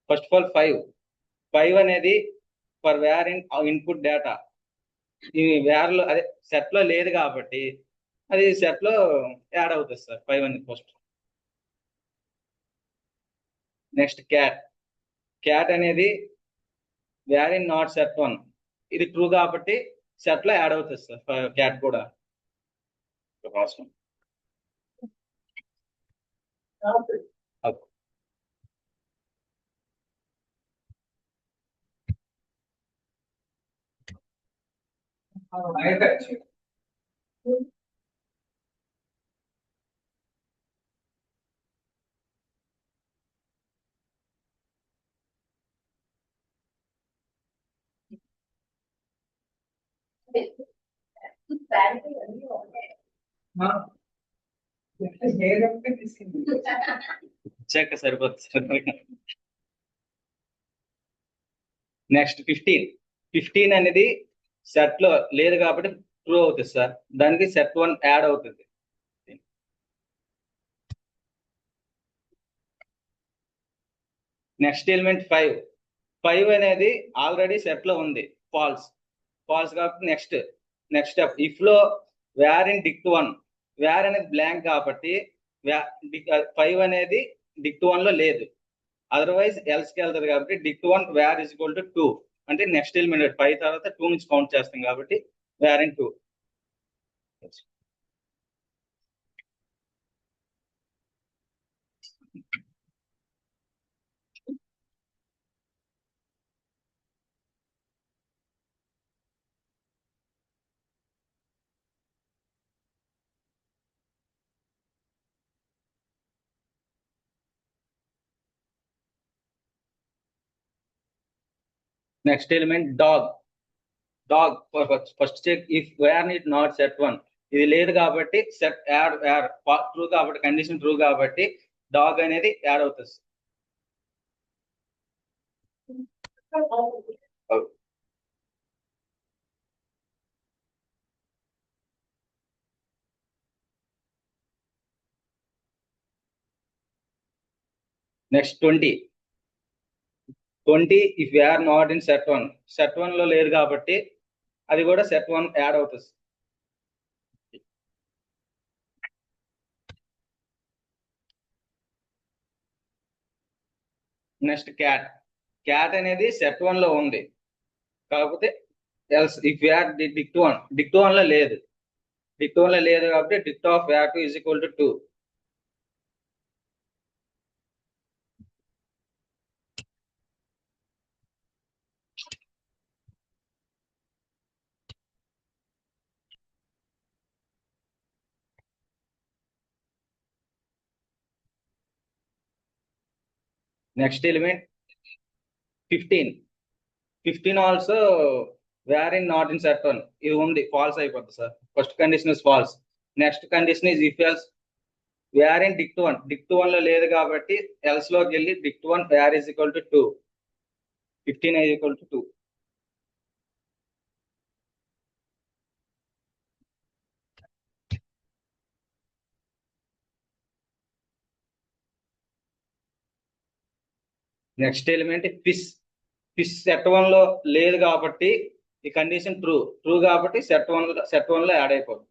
first of all 5 అనేది for var in input data ఈ వేర్ లో అదే సెట్ లో లేదు కాబట్టి అది సెట్ లో యాడ్ అవుతుంది సార్. 5 అనేది ఫస్ట్. నెక్స్ట్ క్యాట్ అనేది వేర్ ఇన్ నాట్ సెట్ 1 ఇది ట్రూ కాబట్టి సెట్ లో యాడ్ అవుతుంది సార్. క్యాట్ కూడా చెక్ సరిపోతుంది. నెక్స్ట్ 15 అనేది సెట్ లో లేదు కాబట్టి ట్రూ అవుతుంది సార్. దానికి సెట్ 1 యాడ్ అవుతుంది. నెక్స్ట్ ఎలిమెంట్ 5 అనేది ఆల్రెడీ సెట్ లో ఉంది, ఫాల్స్ కాబట్టి నెక్స్ట్ స్టెప్ ఇఫ్ లో వేర్ ఇన్ డిక్ట్ 1 వేర్ అనేది బ్లాంక్ కాబట్టి 5 అనేది డిక్ట్ 1 లో లేదు, అదర్వైజ్ ఎల్స్ కి వెళ్తుంది కాబట్టి డిక్ట్ 1 వేర్ ఇస్ ఈక్వల్ టు 2 అంటే నెక్స్ట్ ఎలిమెంట్ 5 తర్వాత 2 నుంచి కౌంట్ చేస్తాం కాబట్టి var in 2. Next element dog first check if var it not set 1 ఇది లేదు కాబట్టి సెట్ యాడ్ ట్రూ కాబట్టి కండిషన్ ట్రూ కాబట్టి డాగ్ అనేది యాడ్ అవుతుంది. Next 20 if var not in set 1 లో లేదు కాబట్టి అది కూడా సెట్ 1 యాడ్ అవుతుంది. నెక్స్ట్ క్యాట్ అనేది సెట్ 1 లో ఉంది కాకపోతే ఎల్స్ ఇఫ్ వేర్ డిక్ట్ 1 లో లేదు కాబట్టి dict of var 2 is equal to 2. Next element 15 also var not in set one ఇది ఉంది ఫాల్స్ అయిపోతుంది sir. First condition is false. Next condition is if else var in dict one లో లేదు కాబట్టి else లోకి వెళ్ళి dict one var is equal to 2 15 is equal to 2. Next element fish set 1 లో లేదు కాబట్టి ఈ కండిషన్ ట్రూ కాబట్టి సెట్ వన్ లో యాడ్ అయిపోతుంది.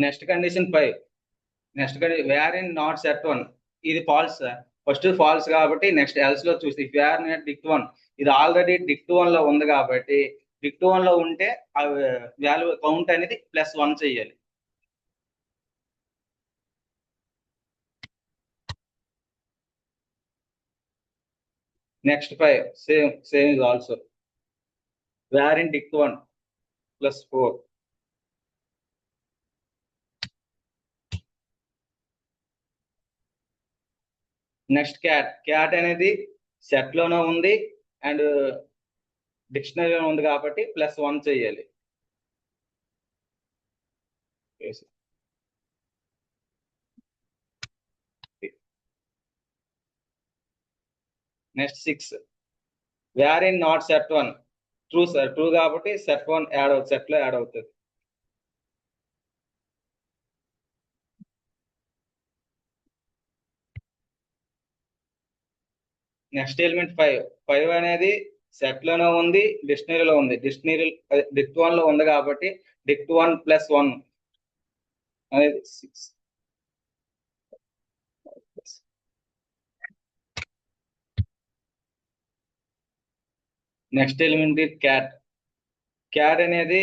Next condition 5. Next condition where in not set 1 ఇది ఫాల్స్ సార్. ఫస్ట్ ఫాల్స్ కాబట్టి నెక్స్ట్ ఎల్స్ లో చూసి ఇఫ్ వేర్ నాట్ డిక్ట్ 1 ఇది ఆల్రెడీ డిక్ట్ 1 లో ఉంది కాబట్టి డిక్ట్ 1 లో ఉంటే ఆ వాల్యూ కౌంట్ అనేది +1 చేయాలి. Next 5 same is also where in dict 1 +4. Next cat అనేది సెట్ లోనే ఉంది అండ్ డిక్షనరీలో ఉంది కాబట్టి +1 చేయాలి. Next 6 var in not set 1 true sir. True కాబట్టి సెట్ 1 యాడ్ అవుతుంది, సెట్ లో యాడ్ అవుతుంది. నెక్స్ట్ ఎలిమెంట్ 5 అనేది సెట్ లోనే ఉంది డిక్షనరీలో ఉంది. డిక్ట్ 1 లో ఉంది కాబట్టి డిక్ట్ 1 +1 అనేది 6. నెక్స్ట్ ఎలిమెంట్ క్యాట్ అనేది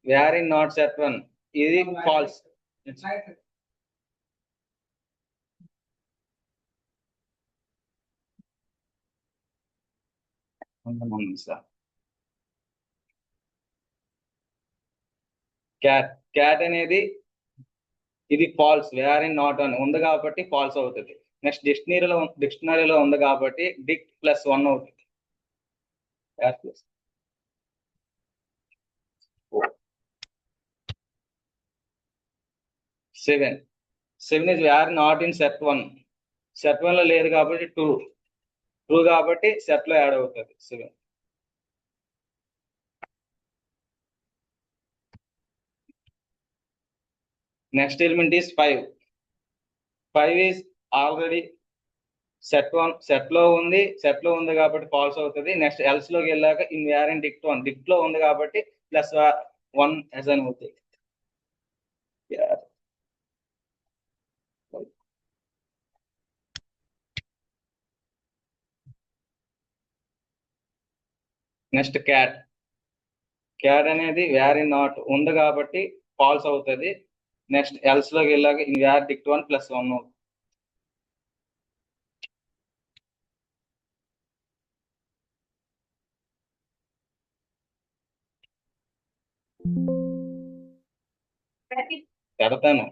వేర్ ఇన్ నాట్ సెట్ 1 ఇది ఫాల్స్. క్యాట్ అనేది ఇది ఫాల్స్ వేర్ ఇన్ నాట్ 1 ఉంది కాబట్టి ఫాల్స్ అవుతుంది. నెక్స్ట్ డిక్షనరీలో ఉంది కాబట్టి డిక్ట్ +1 అవుతుంది. 7 is where not in set 1 లో లేదు కాబట్టి ట్రూ కాబట్టి సెట్ లో యాడ్ అవుతుంది 7. Next element is 5 is already set లో ఉంది కాబట్టి ఫాల్స్ అవుతుంది. నెక్స్ట్ ఎల్స్ లోకి వెళ్ళాక ఇన్ వేర్ ఇన్ డిక్ట్ లో ఉంది కాబట్టి +1 అని అవుతుంది. నెక్స్ట్ క్యాట్ అనేది వేర్ ఇన్ నాట్ ఉంది కాబట్టి ఫాల్స్ అవుతుంది. నెక్స్ట్ ఎల్స్ లోకి వెళ్ళాక ఇన్ వేర్ డిక్ట్ 1 +1 అవుతుంది. పెడతాను.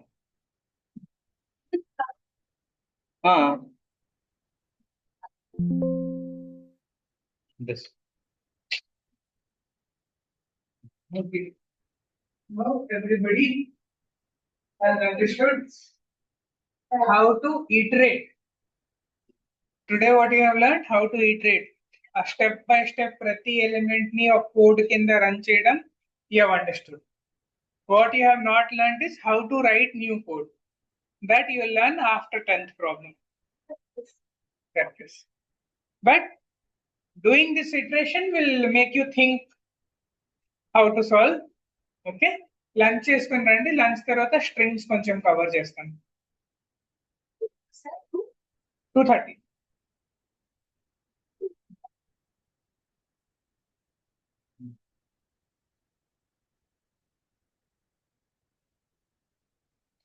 Okay. Now everybody has understood how to iterate. Today what you have learned, how to iterate. A step by step ప్రతి ఎలిమెంట్ ని ఒక కోడ్ కింద రన్ చేయడం you have understood. What you have not learned is how to write new code. That you will learn after 10th problem. Practice. But doing this iteration will make you think how to solve. Okay? Lunch చేసుకుని రండి. Lunch తర్వాత strings కొంచెం cover చేస్తాను. 2:30.